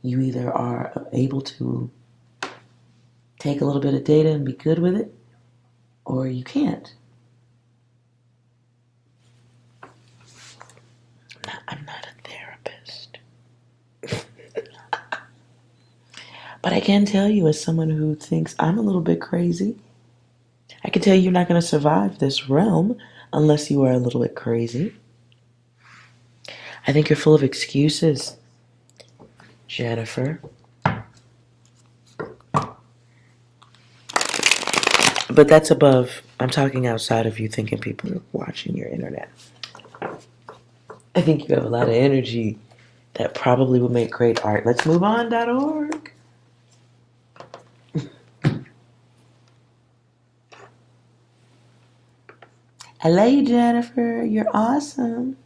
You either are able to take a little bit of data and be good with it, or you can't. I'm not a therapist. But I can tell you, as someone who thinks I'm a little bit crazy, I can tell you you're not going to survive this realm unless you are a little bit crazy. I think you're full of excuses, Jennifer. But that's above. I'm talking outside of you thinking people are watching your internet. I think you have a lot of energy that probably would make great art. Let's move on.org. Hello, Jennifer. You're awesome.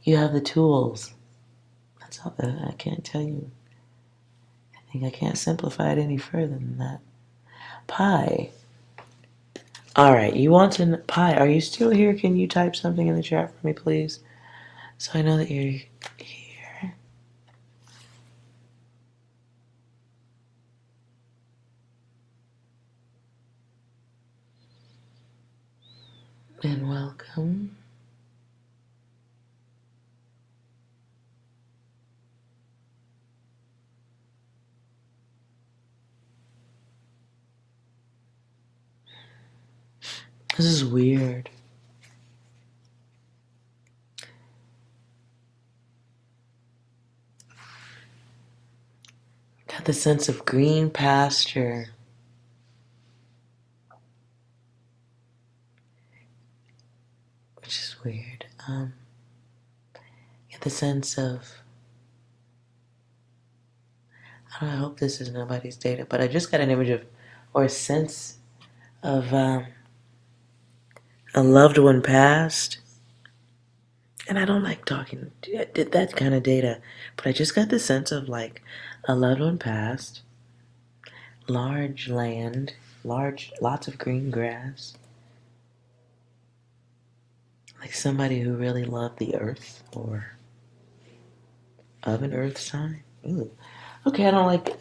You have the tools. That's all that I can't tell you. I think I can't simplify it any further than that. Pi. All right, you want to Pi? Are you still here? Can you type something in the chat for me, please, so I know that you're here. And welcome. This is weird. Got the sense of green pasture. Which is weird. Get the sense of, I hope this is nobody's data, but I just got an image of, or a sense of a loved one passed. And I don't like talking that kind of data, but I just got the sense of like a loved one passed, large land, lots of green grass, like somebody who really loved the earth or of an earth sign. Ooh. Okay, I don't like it.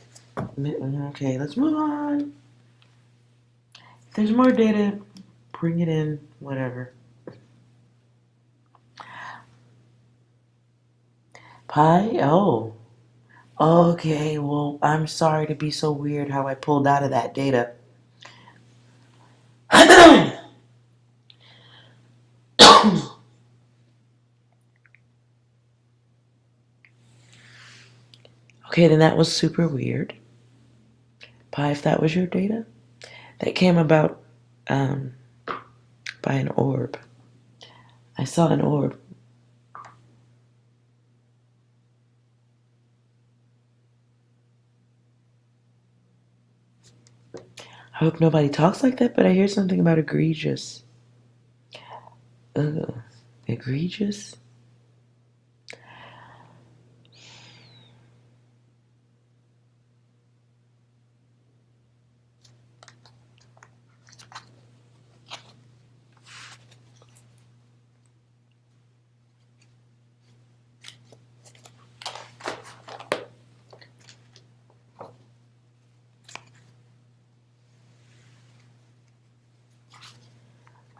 Okay, let's move on. If there's more data, bring it in, whatever. Pi? Oh. Okay, well, I'm sorry to be so weird how I pulled out of that data. Okay, then that was super weird. Pi, if that was your data, that came about by an orb. I saw an orb. I hope nobody talks like that, but I hear something about egregious. Ugh, egregious?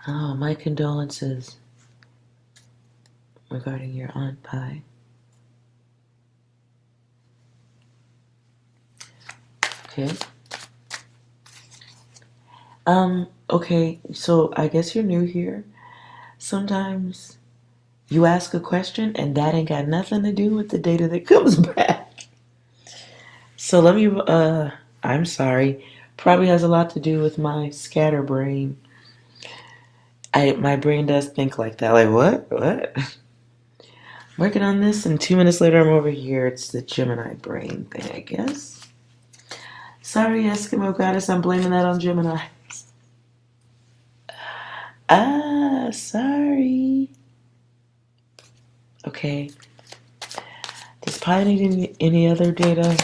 Oh, my condolences. regarding your Aunt Pie. Okay. Okay, so I guess you're new here. Sometimes you ask a question and that ain't got nothing to do with the data that comes back. So let me, I'm sorry. Probably has a lot to do with my scatterbrain. My brain does think like that. Like, what? Working on this, and 2 minutes later I'm over here. It's the Gemini brain thing, I guess. Sorry, Eskimo Goddess, I'm blaming that on Gemini. Sorry. Okay. Does Pi need any other data?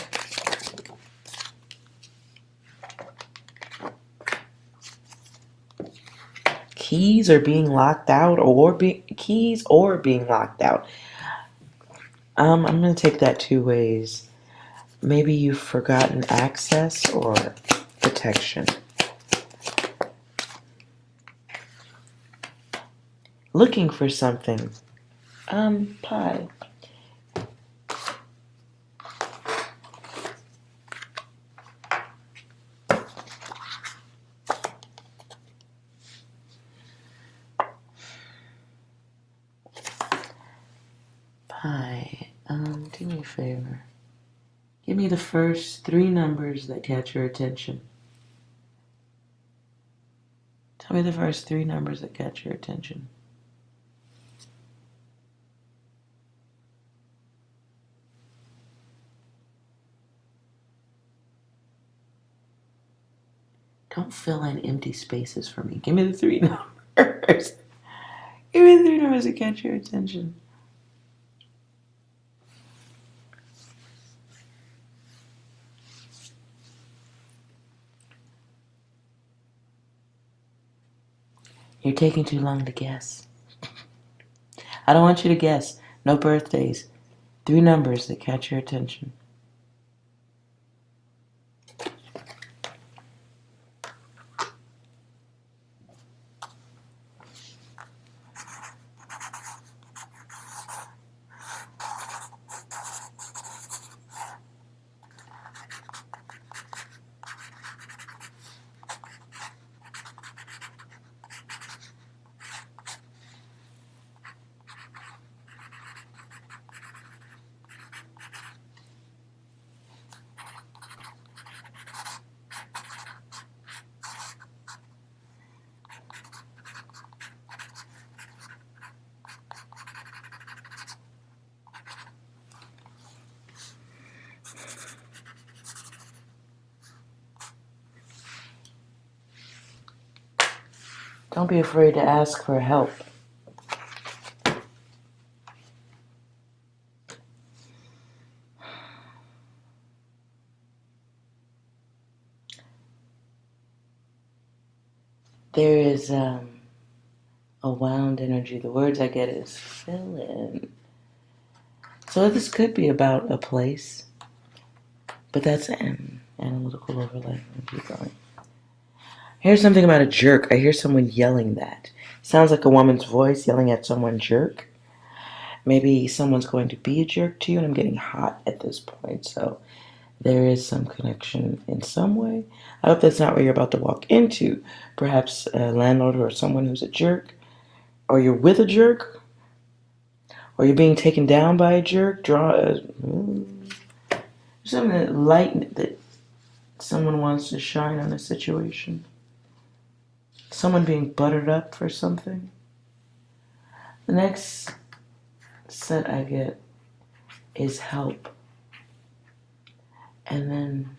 Keys or being locked out, keys or being locked out. I'm gonna take that 2 ways. Maybe you've forgotten access or protection. Looking for something. Pi. Pi, do me a favor. Give me the first 3 numbers that catch your attention. Tell me the first 3 numbers that catch your attention. Don't fill in empty spaces for me. Give me the 3 numbers. Give me the 3 numbers that catch your attention. You're taking too long to guess. I don't want you to guess. No birthdays. 3 numbers that catch your attention. Don't be afraid to ask for help. There is a wound energy. The words I get is fill in. So this could be about a place, but that's an analytical overlay. Keep going. Here's something about a jerk. I hear someone yelling that. Sounds like a woman's voice yelling at someone jerk. Maybe someone's going to be a jerk to you, and I'm getting hot at this point, so there is some connection in some way. I hope that's not what you're about to walk into. Perhaps a landlord or someone who's a jerk, or you're with a jerk, or you're being taken down by a jerk. Something that light that someone wants to shine on a situation. Someone being buttered up for something. The next set I get is help. And then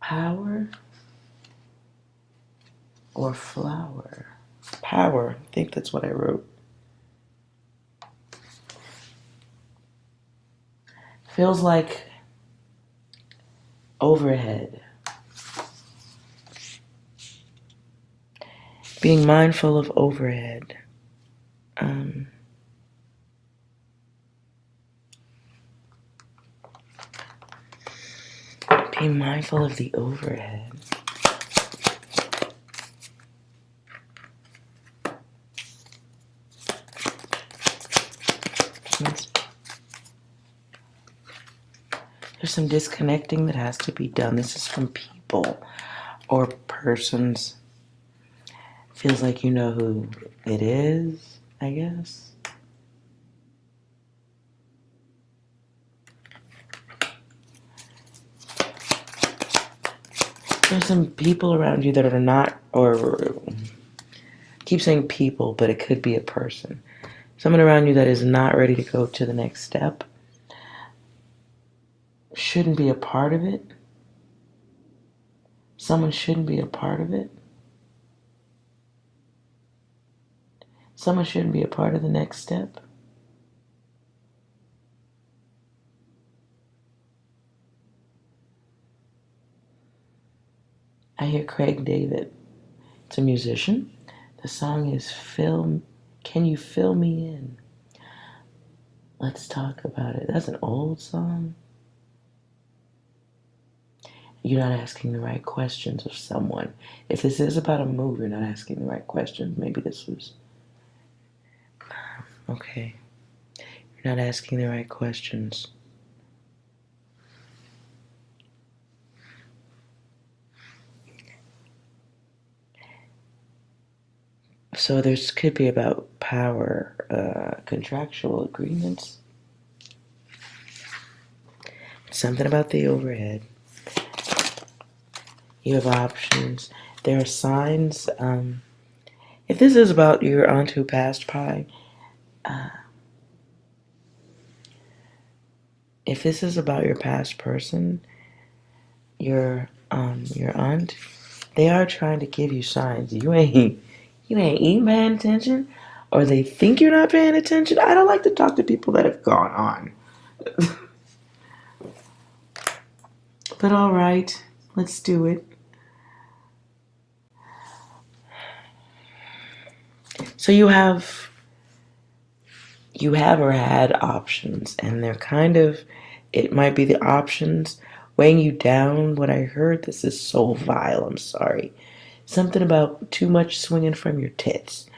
power or flower. Power, I think that's what I wrote. Feels like overhead. Being mindful of overhead. Being mindful of the overhead. There's some disconnecting that has to be done. This is from people or persons. Feels like you know who it is, I guess. There's some people around you that are not, or I keep saying people, but it could be a person. Someone around you that is not ready to go to the next step. Shouldn't be a part of it. Someone shouldn't be a part of it. Someone shouldn't be a part of the next step. I hear Craig David. It's a musician. The song is Can You Fill Me In? Let's talk about it. That's an old song. You're not asking the right questions of someone. If this is about a move, you're not asking the right questions. Maybe this was... Okay. You're not asking the right questions. So this could be about power, contractual agreements. Something about the overhead. You have options. There are signs. If this is about your aunt who passed by, if this is about your past person, your aunt, they are trying to give you signs. You ain't even paying attention, or they think you're not paying attention. I don't like to talk to people that have gone on. But all right, let's do it. So you have or had options, and they're kind of, it might be the options weighing you down. What I heard, this is so vile, I'm sorry. Something about too much swinging from your tits.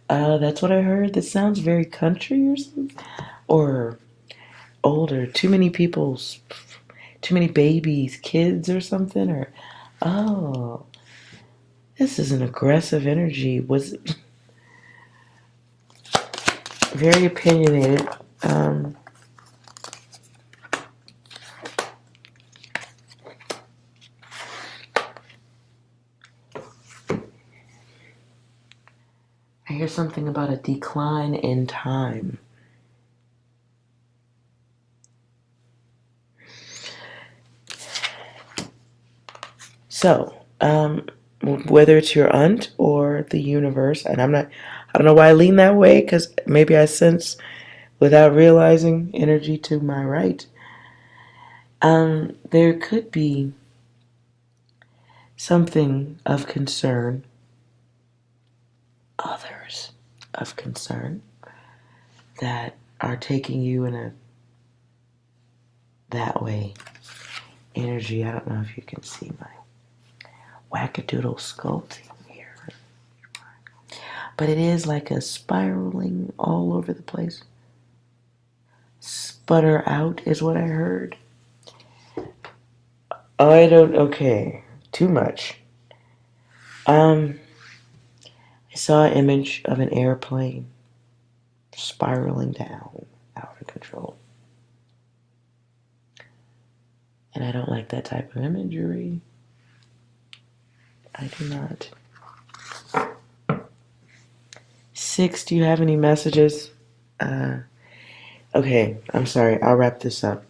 That's what I heard. This sounds very country or something. Or older. Too many babies, kids or something. Or, oh, this is an aggressive energy. Was very opinionated. I hear something about a decline in time. So, whether it's your aunt or the universe, and I don't know why I lean that way, because maybe I sense, without realizing, energy to my right. There could be something of concern, others of concern, that are taking you in that way. Energy, I don't know if you can see my wackadoodle sculpting here. But it is like a spiraling all over the place. Sputter out is what I heard. Okay, too much. I saw an image of an airplane spiraling down, out of control. And I don't like that type of imagery. I do not. 6, do you have any messages? Okay, I'm sorry. I'll wrap this up.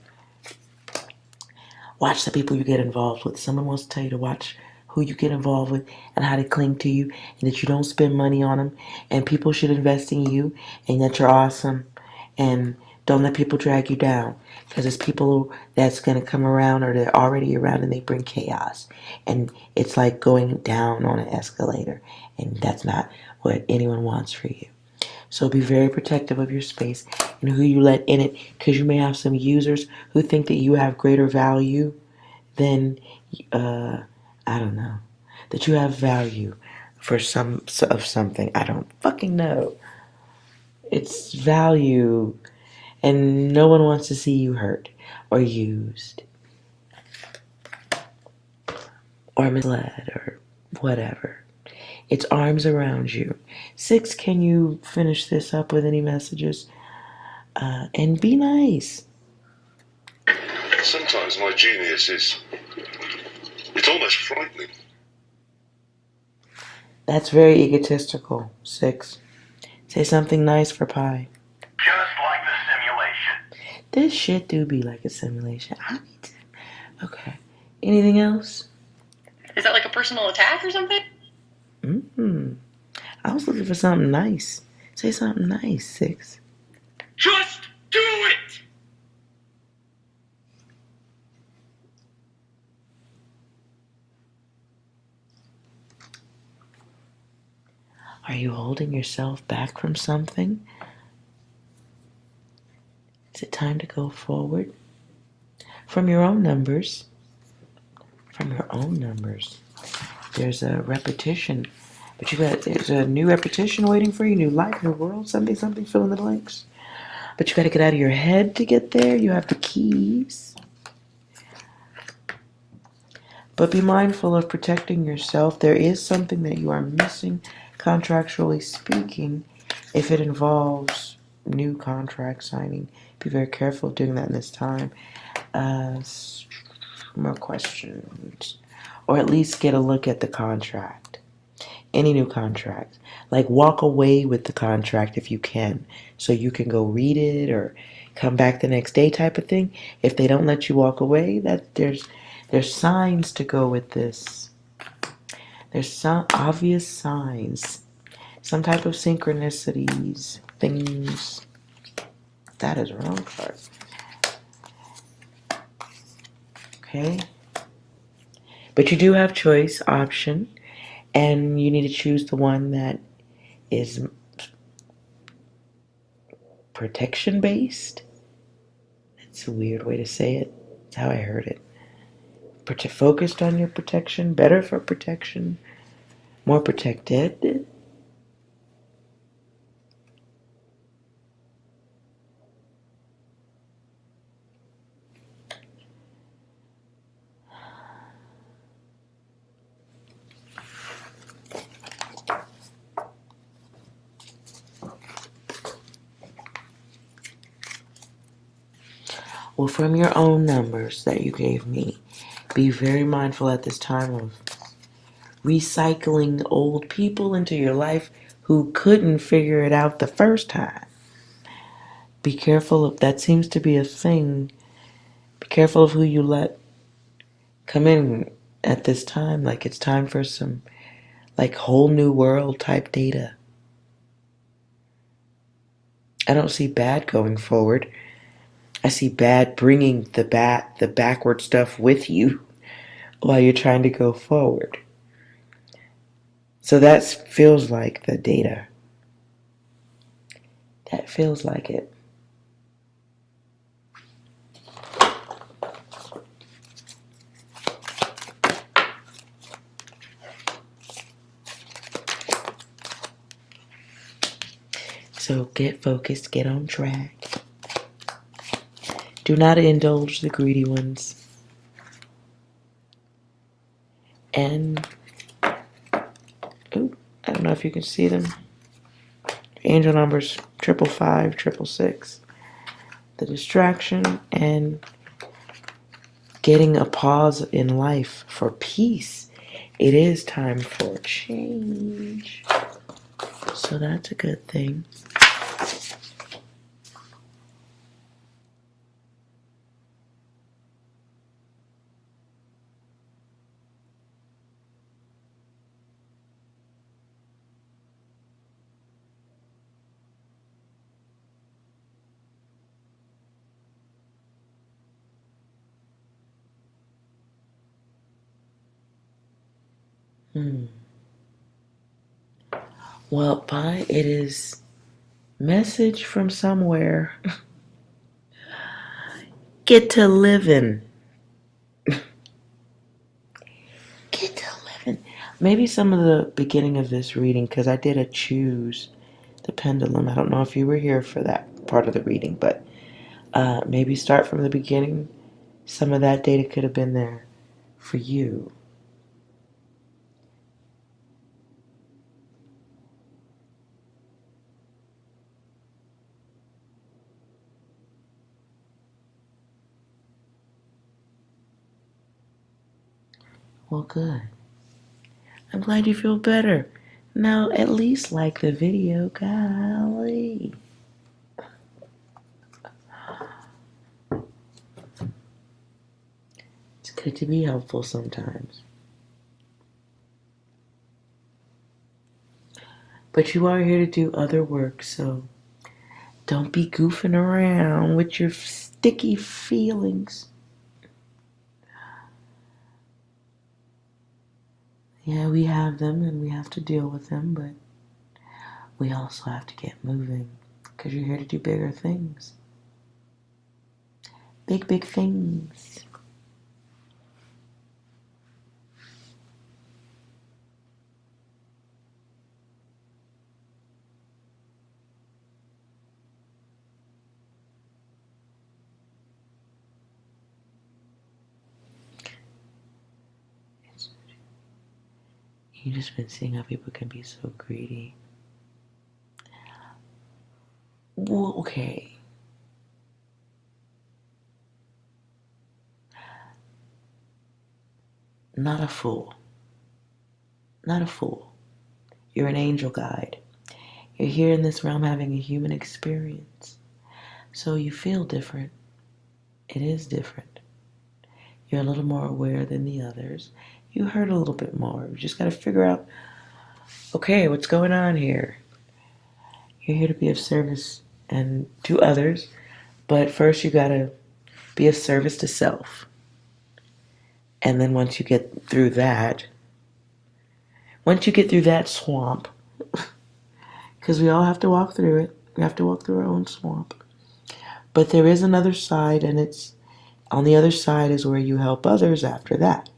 Watch the people you get involved with. Someone wants to tell you to watch who you get involved with and how they cling to you, and that you don't spend money on them, and people should invest in you, and that you're awesome, and don't let people drag you down, because it's people that's going to come around, or they're already around, and they bring chaos, and it's like going down on an escalator, and that's not what anyone wants for you. So be very protective of your space and who you let in it, because you may have some users who think that you have greater value than, I don't know, that you have value for something. I don't fucking know. It's value, and no one wants to see you hurt or used. or misled or whatever. It's arms around you. 6, can you finish this up with any messages? And be nice. Sometimes my genius it's almost frightening. That's very egotistical. 6. Say something nice for Pi. Just like the simulation. This shit do be like a simulation. I need to. Okay. Anything else? Is that like a personal attack or something? I was looking for something nice. Say something nice, 6. Just do it! Are you holding yourself back from something? Is it time to go forward? From your own numbers. From your own numbers. There's a repetition. But there's a new repetition waiting for you. New life, new world, something, fill in the blanks. But you got to get out of your head to get there. You have the keys. But be mindful of protecting yourself. There is something that you are missing, contractually speaking, if it involves new contract signing. Be very careful of doing that in this time. More questions. Or at least get a look at the contract. Any new contract. Like walk away with the contract if you can. So you can go read it or come back the next day type of thing. If they don't let you walk away, there's signs to go with this. There's some obvious signs. Some type of synchronicities. Things. That is a wrong card. Okay. But you do have choice, option. And you need to choose the one that is protection-based. That's a weird way to say it. That's how I heard it. Focused on your protection, better for protection, more protected. Well, from your own numbers that you gave me, be very mindful at this time of recycling old people into your life who couldn't figure it out the first time. Be careful of that. Seems to be a thing. Be careful of who you let come in at this time. Like it's time for some like whole new world type data. I don't see bad going forward. I see bad bringing the backward stuff with you while you're trying to go forward. So that feels like the data. That feels like it. So get focused, get on track. Do not indulge the greedy ones. And, I don't know if you can see them. Angel numbers 555, 666. The distraction and getting a pause in life for peace. It is time for change. So that's a good thing. Well, Pi, it is message from somewhere. Get to living. Get to living. Maybe some of the beginning of this reading, because I did a choose the pendulum. I don't know if you were here for that part of the reading, but maybe start from the beginning. Some of that data could have been there for you. Well, good. I'm glad you feel better. Now, at least like the video, golly. It's good to be helpful sometimes. But you are here to do other work, so don't be goofing around with your sticky feelings. Yeah, we have them and we have to deal with them, but we also have to get moving because you're here to do bigger things. Big, big things. You've just been seeing how people can be so greedy. Well, okay. Not a fool. Not a fool. You're an angel guide. You're here in this realm having a human experience. So you feel different. It is different. You're a little more aware than the others. You hurt a little bit more. You just got to figure out, okay, what's going on here? You're here to be of service and to others, but first you got to be of service to self. And then once you get through that swamp, because we all have to walk through it. We have to walk through our own swamp. But there is another side, and it's on the other side is where you help others after that.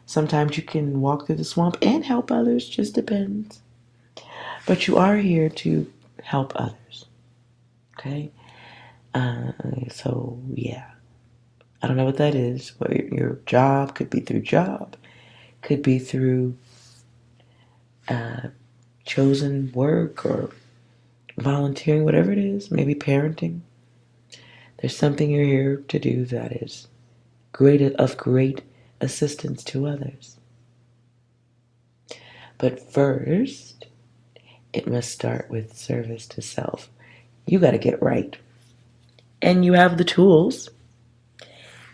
Sometimes you can walk through the swamp and help others, just depends. But you are here to help others. Okay? So, yeah. I don't know what that is. Your job could be through job. Could be through chosen work or volunteering, whatever it is. Maybe parenting. There's something you're here to do that is of great assistance to others. But first, it must start with service to self. You got to get right. And you have the tools.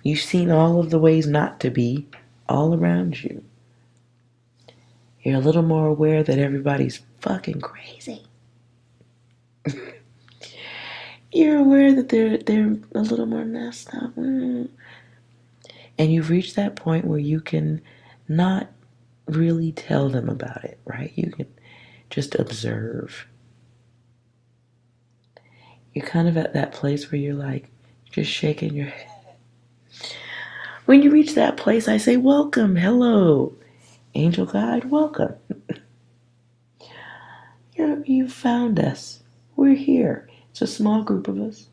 You've seen all of the ways not to be all around you. You're a little more aware that everybody's fucking crazy. You're aware that they're a little more messed up. And you've reached that point where you can not really tell them about it, right? You can just observe. You're kind of at that place where you're like, just shaking your head. When you reach that place, I say, welcome, hello, angel guide, welcome. You found us. We're here. It's a small group of us.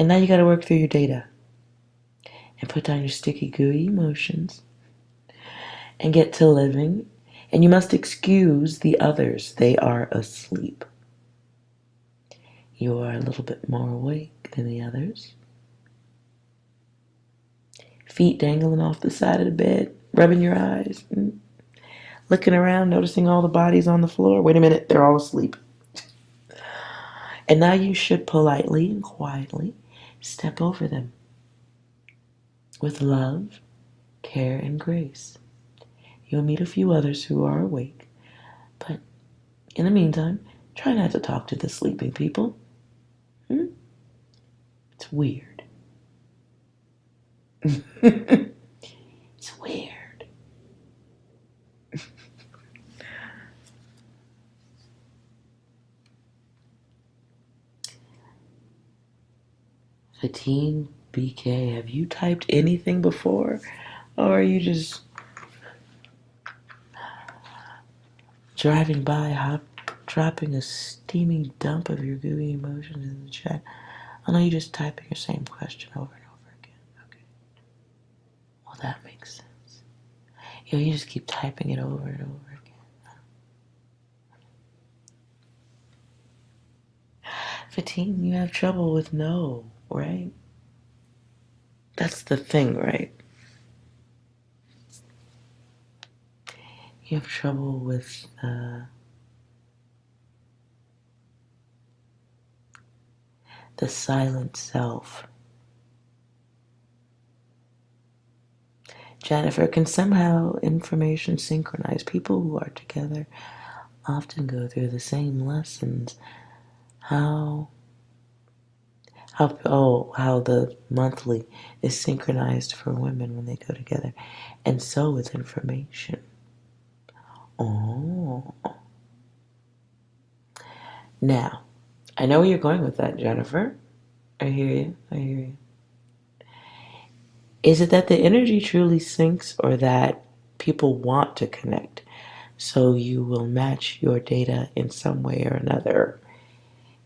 And now you got to work through your data and put down your sticky, gooey emotions and get to living. And you must excuse the others. They are asleep. You are a little bit more awake than the others. Feet dangling off the side of the bed, rubbing your eyes, looking around, noticing all the bodies on the floor. Wait a minute, they're all asleep. And now you should politely and quietly step over them with love, care, and grace. You'll meet a few others who are awake, but in the meantime, try not to talk to the sleeping people. It's weird. It's weird. Fatine BK, have you typed anything before? Or are you just driving by, dropping a steaming dump of your gooey emotions in the chat? I know you're just typing your same question over and over again. Okay. Well, that makes sense. You just keep typing it over and over again. Fatine, you have trouble with no, right? That's the thing, right? You have trouble with the silent self. Jennifer, can somehow information synchronize? People who are together often go through the same lessons. How the monthly is synchronized for women when they go together. And so with information. Oh. Now, I know where you're going with that, Jennifer. I hear you. Is it that the energy truly syncs or that people want to connect? So you will match your data in some way or another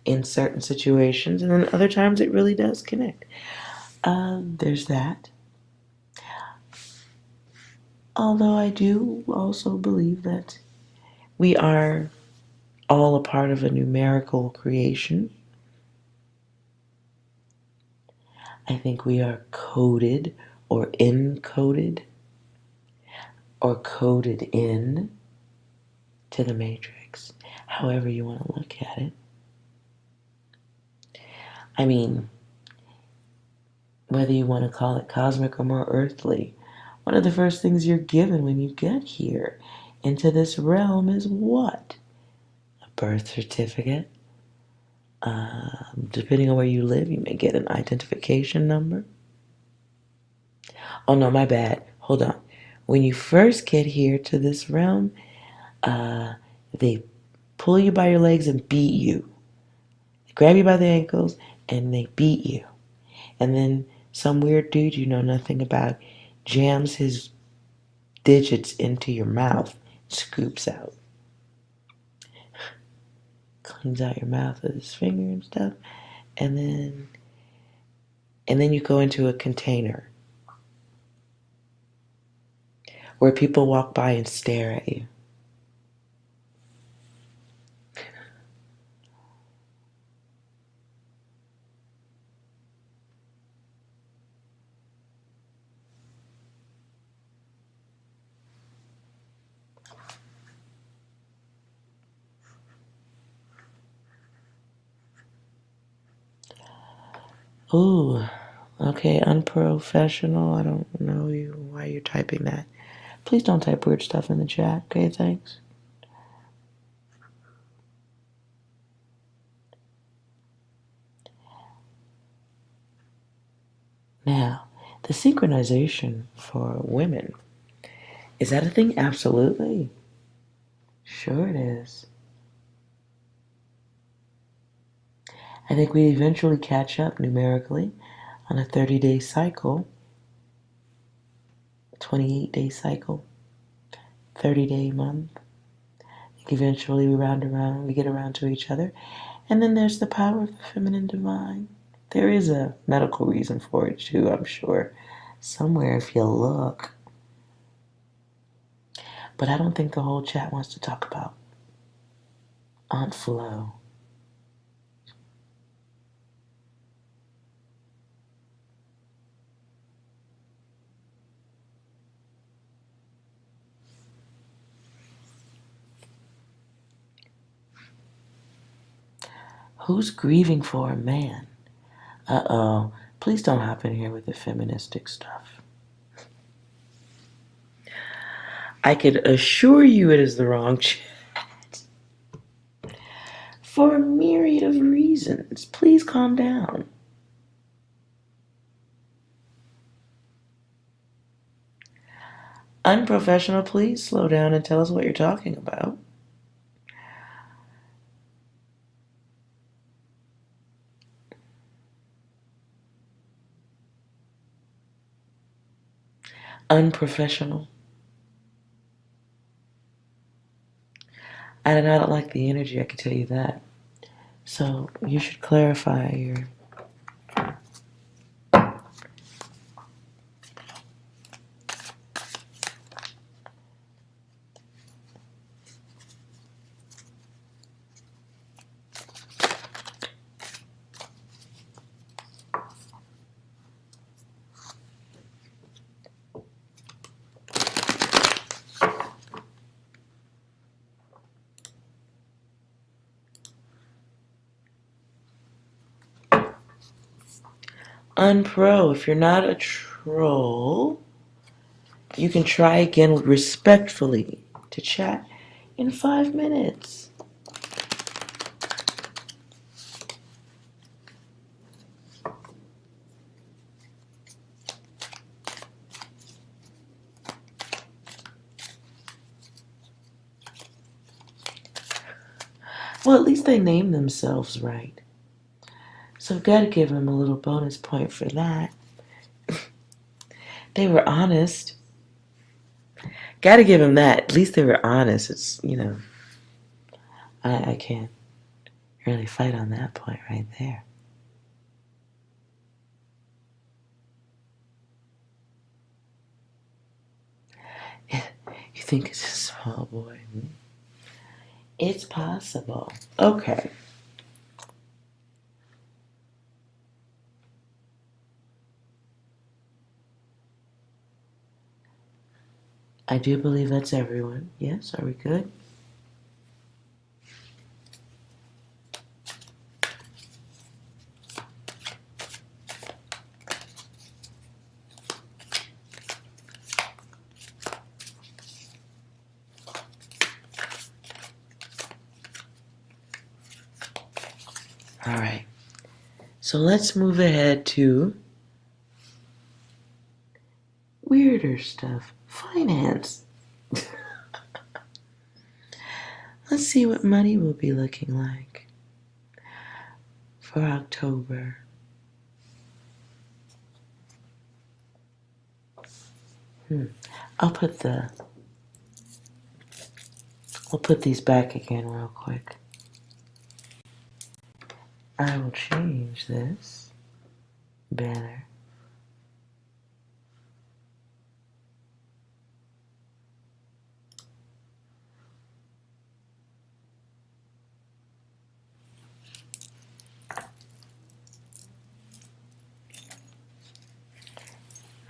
in certain situations, and then other times it really does connect. There's that. Although I do also believe that we are all a part of a numerical creation. I think we are coded or encoded or coded in to the matrix, however you want to look at it. I mean, whether you want to call it cosmic or more earthly, one of the first things you're given when you get here into this realm is what? A birth certificate. Depending on where you live, you may get an identification number. Oh no, my bad. Hold on. When you first get here to this realm, they pull you by your legs and beat you. They grab you by the ankles and they beat you. And then some weird dude you know nothing about jams his digits into your mouth, scoops out, cleans out your mouth with his finger and stuff, and then you go into a container where people walk by and stare at you. Ooh, okay, unprofessional. I don't know why you're typing that. Please don't type weird stuff in the chat, okay? Thanks. Now, the synchronization for women, is that a thing? Absolutely. Sure it is. I think we eventually catch up numerically on a 30-day cycle, 28-day cycle, 30-day month. I think eventually we get around to each other. And then there's the power of the feminine divine. There is a medical reason for it too, I'm sure, somewhere if you look. But I don't think the whole chat wants to talk about Aunt Flo. Who's grieving for a man? Uh-oh. Please don't hop in here with the feministic stuff. I could assure you it is the wrong chat. For a myriad of reasons. Please calm down. Unprofessional, please slow down and tell us what you're talking about. Unprofessional. I don't like the energy, I can tell you that. So you should clarify your... Unpro, if you're not a troll, you can try again respectfully to chat in 5 minutes. Well, at least they named themselves right. So I've got to give them a little bonus point for that. They were honest. Got to give them that. At least they were honest. It's, I can't really fight on that point right there. You think it's a small boy? It's possible. Okay. I do believe that's everyone. Yes, are we good? All right. So let's move ahead to weirder stuff. Finance. Let's see what money will be looking like for October. We'll put these back again real quick. I will change this banner.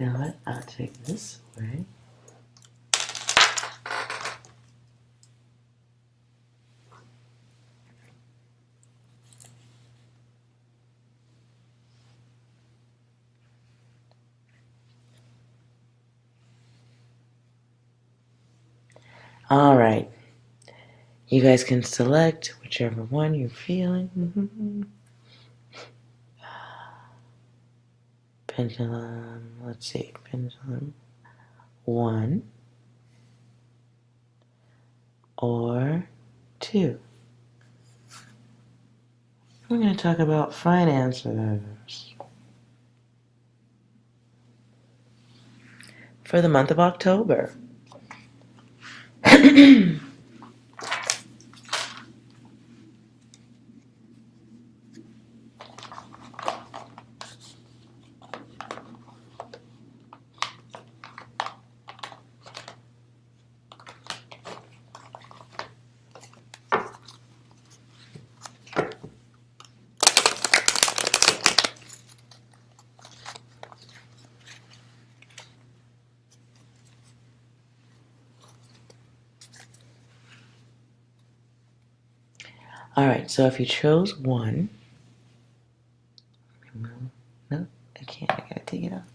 Now what? I'll take this away. All right. You guys can select whichever one you're feeling. Pendulum, let's see, pendulum 1 or 2. We're going to talk about finances for the month of October. All right, so if you chose 1, no, I can't, I gotta take it off.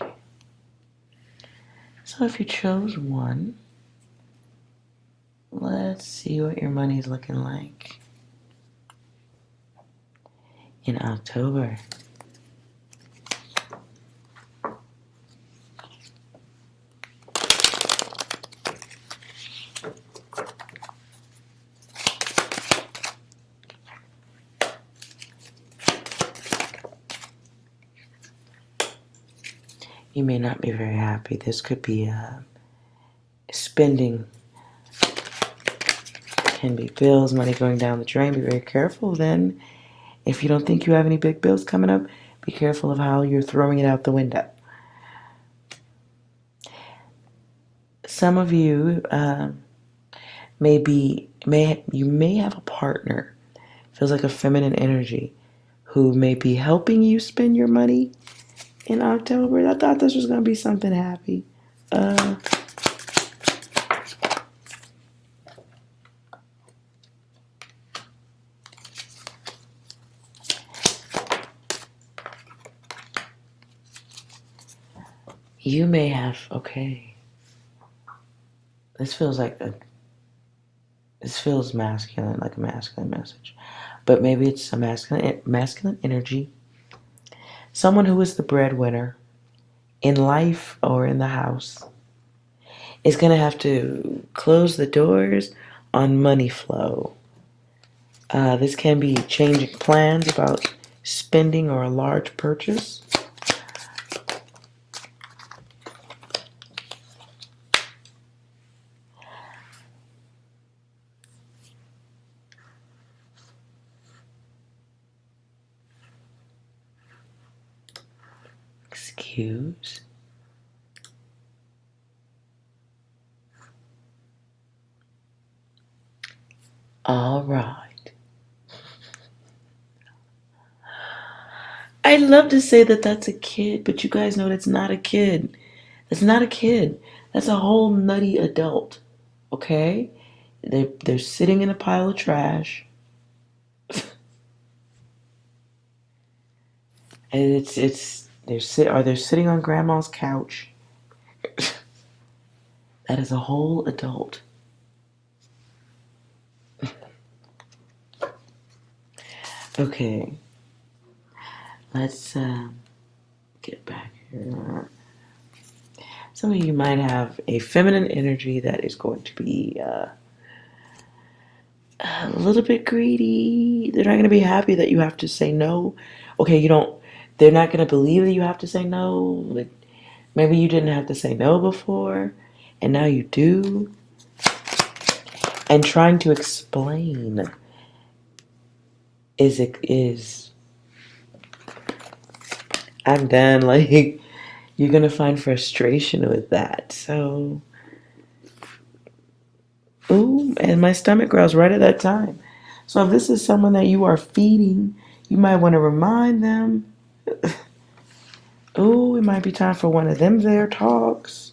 Okay. So if you chose 1, let's see what your money's looking like in October. You may not be very happy. This could be spending. Can be bills, money going down the drain. Be very careful then. If you don't think you have any big bills coming up, be careful of how you're throwing it out the window. Some of you may have a partner, feels like a feminine energy, who may be helping you spend your money in October. I thought this was going to be something happy. You may have, okay. This feels masculine, like a masculine message. But maybe it's a masculine energy. Someone who is the breadwinner in life or in the house is going to have to close the doors on money flow. This can be changing plans about spending or a large purchase. Excuse. All right. I'd love to say that that's a kid, but you guys know that's not a kid. That's not a kid. That's a whole nutty adult. Okay? They're sitting in a pile of trash. And they're sitting on grandma's couch. That is a whole adult. Okay. Let's get back here. Some of you might have a feminine energy that is going to be a little bit greedy. They're not going to be happy that you have to say no. Okay, they're not going to believe that you have to say no. Like, maybe you didn't have to say no before, and now you do. And trying to explain is I'm done. Like, you're going to find frustration with that. So, ooh, and my stomach growls right at that time. So if this is someone that you are feeding, you might want to remind them. Ooh, it might be time for one of them their talks.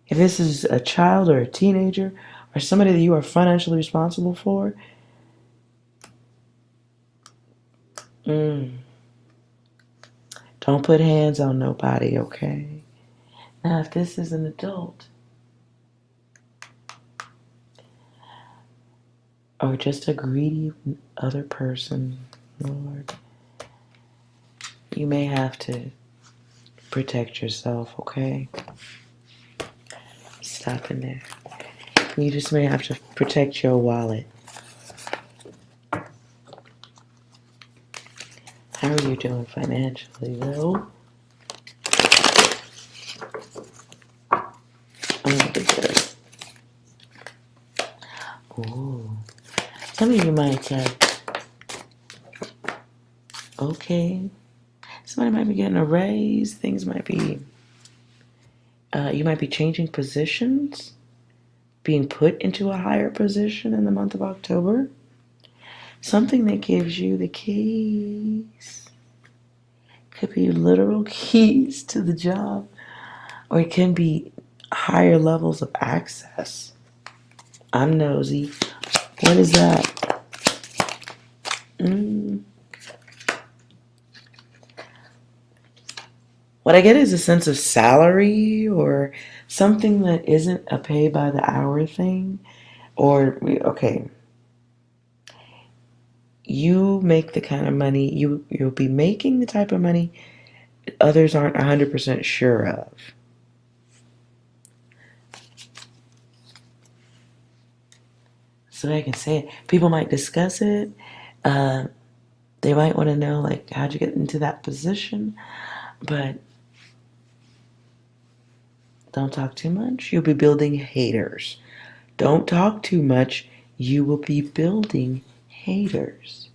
If this is a child or a teenager or somebody that you are financially responsible for, don't put hands on nobody, okay? Now, if this is an adult or just a greedy other person, Lord, you may have to protect yourself, okay? Stop in there. You just may have to protect your wallet. How are you doing financially, though? Oh, good. Ooh. Some of you might, okay. Somebody might be getting a raise. Things might be, you might be changing positions, being put into a higher position in the month of October. Something that gives you the keys. Could be literal keys to the job, or it can be higher levels of access. I'm nosy. What is that? What I get is a sense of salary or something that isn't a pay by the hour thing. Or, okay, you make the kind of money, you'll be making the type of money others aren't 100% sure of. So I can say it. People might discuss it. They might want to know, like, how'd you get into that position? But don't talk too much. You'll be building haters. Don't talk too much. You will be building haters.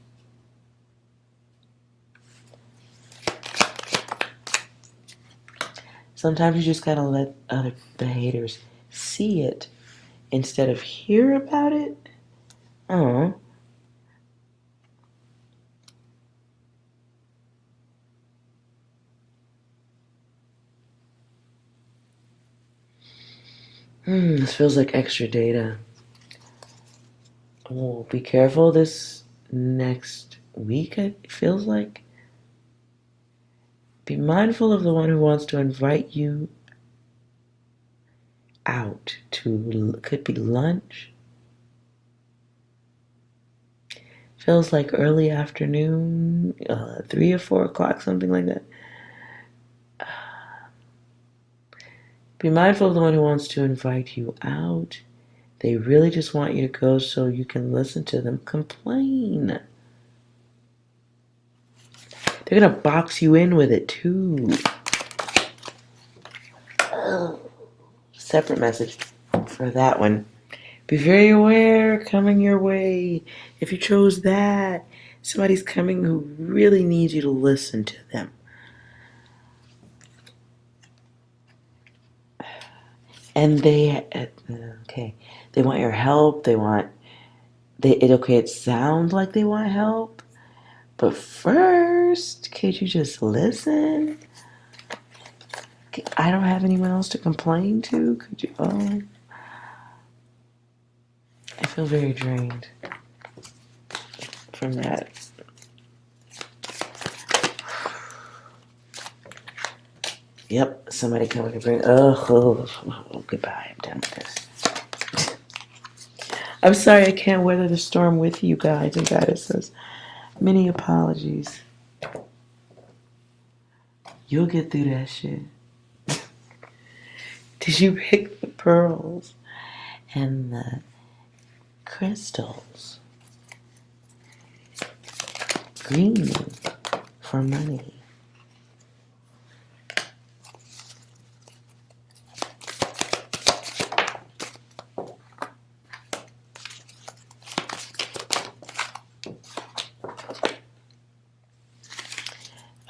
Sometimes you just gotta let the haters see it instead of hear about it. Oh. This feels like extra data. Oh, be careful this next week, it feels like. Be mindful of the one who wants to invite you out to, could be lunch. Feels like early afternoon, 3 or 4 o'clock, something like that. Be mindful of the one who wants to invite you out. They really just want you to go so you can listen to them complain. They're going to box you in with it too. Separate message for that one. Be very aware coming your way. If you chose that, somebody's coming who really needs you to listen to them. And they want your help. It sounds like they want help. But first, could you just listen? I don't have anyone else to complain to. Could you? Oh, I feel very drained from that. Yep, somebody coming to bring. Oh, goodbye. I'm done with this. I'm sorry I can't weather the storm with you guys and goddesses. Many apologies. You'll get through that shit. Did you pick the pearls and the crystals? Green for money.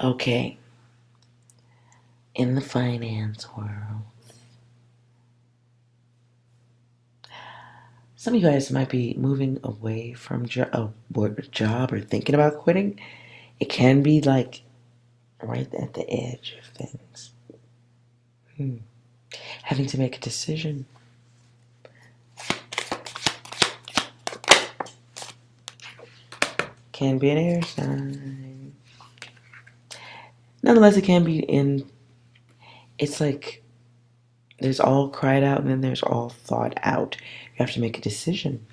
Okay. In the finance world, some of you guys might be moving away from a job or thinking about quitting. It can be like right at the edge of things. Having to make a decision. Can be an air sign. Nonetheless, it can be it's like there's all cried out and then there's all thought out. You have to make a decision.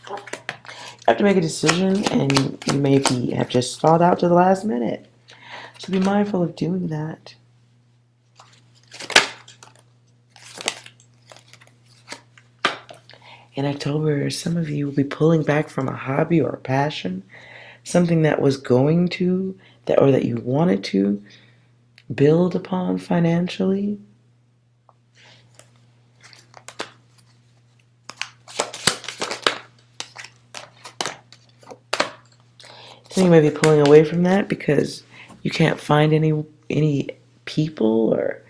You have to make a decision, and you maybe have just thought out to the last minute. So be mindful of doing that. In October, some of you will be pulling back from a hobby or a passion, something that was going to, that you wanted to build upon financially. So you may be pulling away from that because you can't find any people or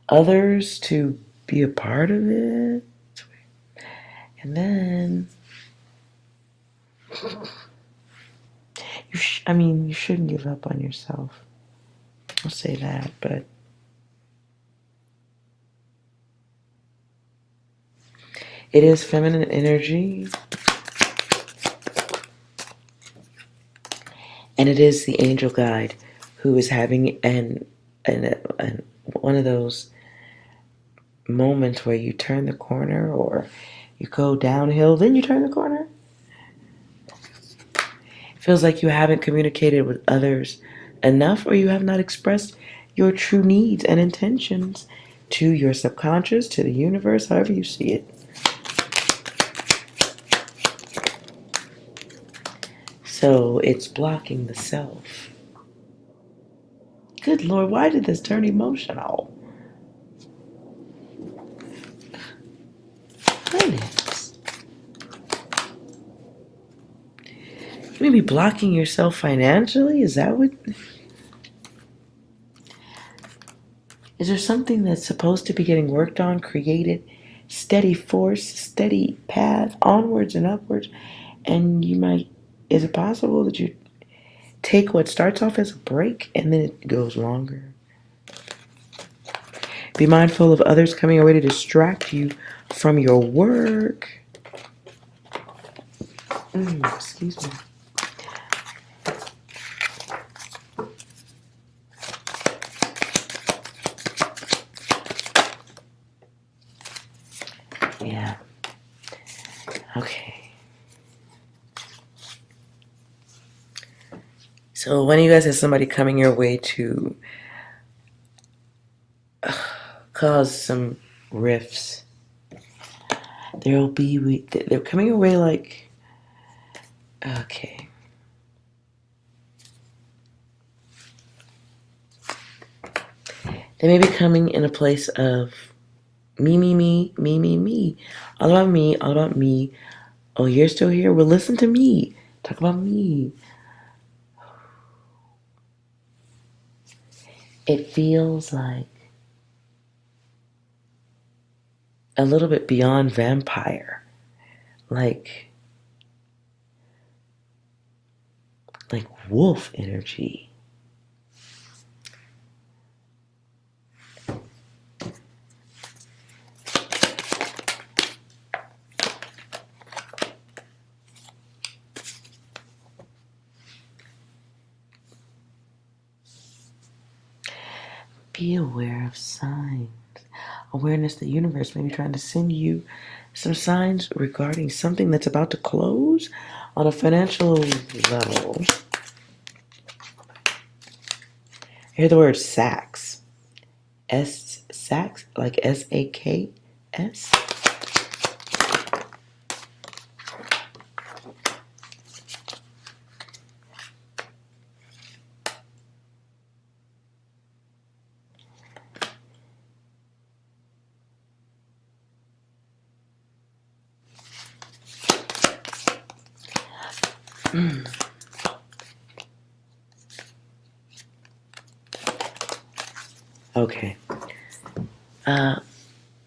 others to be a part of it. And then you shouldn't give up on yourself. I'll say that, but it is feminine energy. And it is the angel guide who is having one of those moments where you turn the corner or you go downhill, then you turn the corner. It feels like you haven't communicated with others enough, or you have not expressed your true needs and intentions to your subconscious, to the universe, however you see it. So it's blocking the self. Good Lord, why did this turn emotional? Goodness. You may be blocking yourself financially? Is that what? Is there something that's supposed to be getting worked on, created, steady force, steady path, onwards and upwards, and is it possible that you take what starts off as a break and then it goes longer? Be mindful of others coming your way to distract you from your work. Excuse me. Yeah. Okay. So one of you guys has somebody coming your way to cause some rifts. They're coming your way like, okay. They may be coming in a place of me. All about me, all about me. Oh, you're still here? Well, listen to me. Talk about me. It feels like a little bit beyond vampire. Like wolf energy. Be aware of signs. Awareness the universe may be trying to send you some signs regarding something that's about to close on a financial level. I hear the word sacks. Sacks, like S-A-K-S. Okay.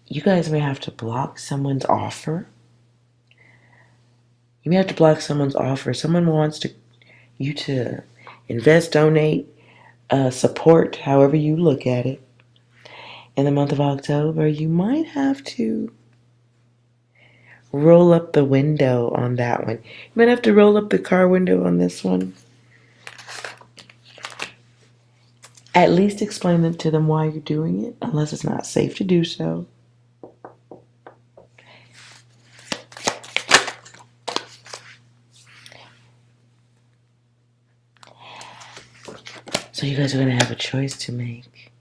You guys may have to block someone's offer. You may have to block someone's offer. Someone wants you to invest, donate, support, however you look at it. In the month of October, you might have to roll up the window on that one. You might have to roll up the car window on this one. At least explain it to them why you're doing it, unless it's not safe to do so. So you guys are going to have a choice to make.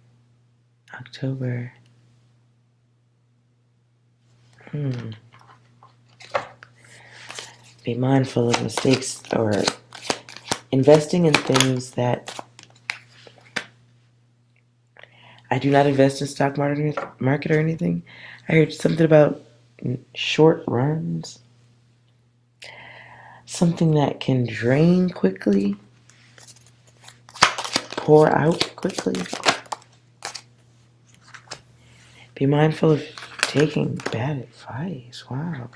October. Be mindful of mistakes or investing in things that I do not invest in stock market or anything. I heard something about short runs. Something that can drain quickly. Pour out quickly. Be mindful of taking bad advice. Wow.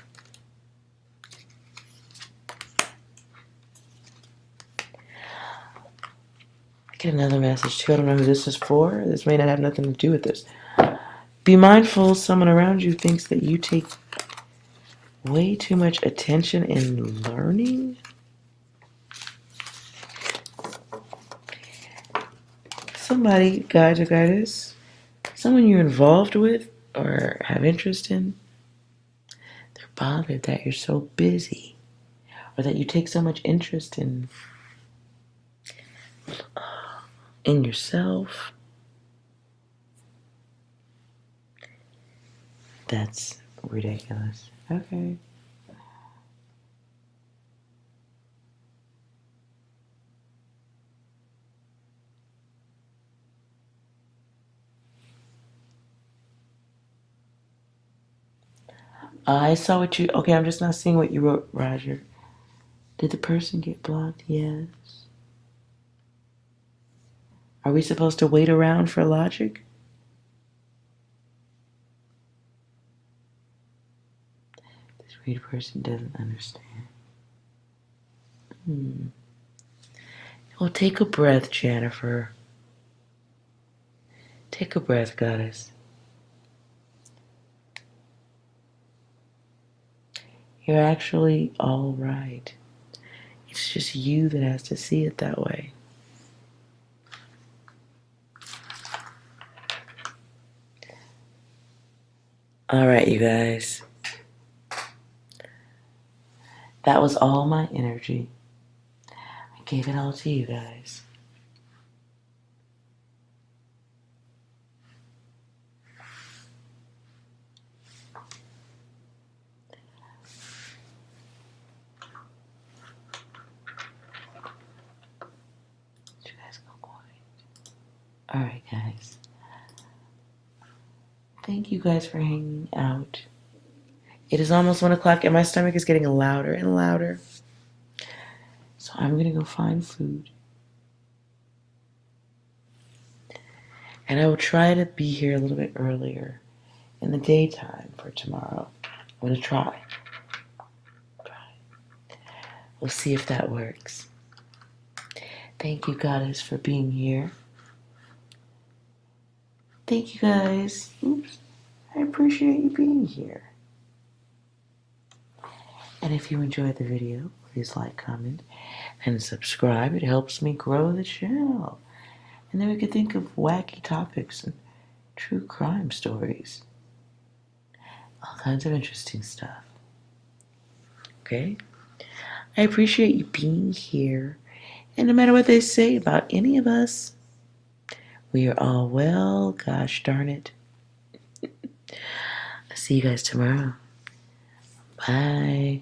I get another message too. I don't know who this is for. This may not have nothing to do with this. Be mindful someone around you thinks that you take way too much attention in learning. Somebody, guide or goddess, someone you're involved with or have interest in, they're bothered that you're so busy or that you take so much interest in yourself. That's ridiculous. Okay. I saw what you... Okay, I'm just not seeing what you wrote, Roger. Did the person get blocked? Yes. Are we supposed to wait around for logic? This read person doesn't understand. Well, take a breath, Jennifer. Take a breath, goddess. You're actually all right. It's just you that has to see it that way. All right, you guys. That was all my energy. I gave it all to you guys. You guys go quiet. Alright, guys. Thank you guys for hanging out. It is almost 1 o'clock and my stomach is getting louder and louder. So I'm going to go find food. And I will try to be here a little bit earlier in the daytime for tomorrow. I'm going to try. We'll see if that works. Thank you, Goddess, for being here. Thank you, guys. Oops. I appreciate you being here. And if you enjoyed the video, please like, comment, and subscribe. It helps me grow the channel. And then we could think of wacky topics and true crime stories. All kinds of interesting stuff. Okay? I appreciate you being here. And no matter what they say about any of us, we are all well, gosh darn it. I'll see you guys tomorrow. Bye.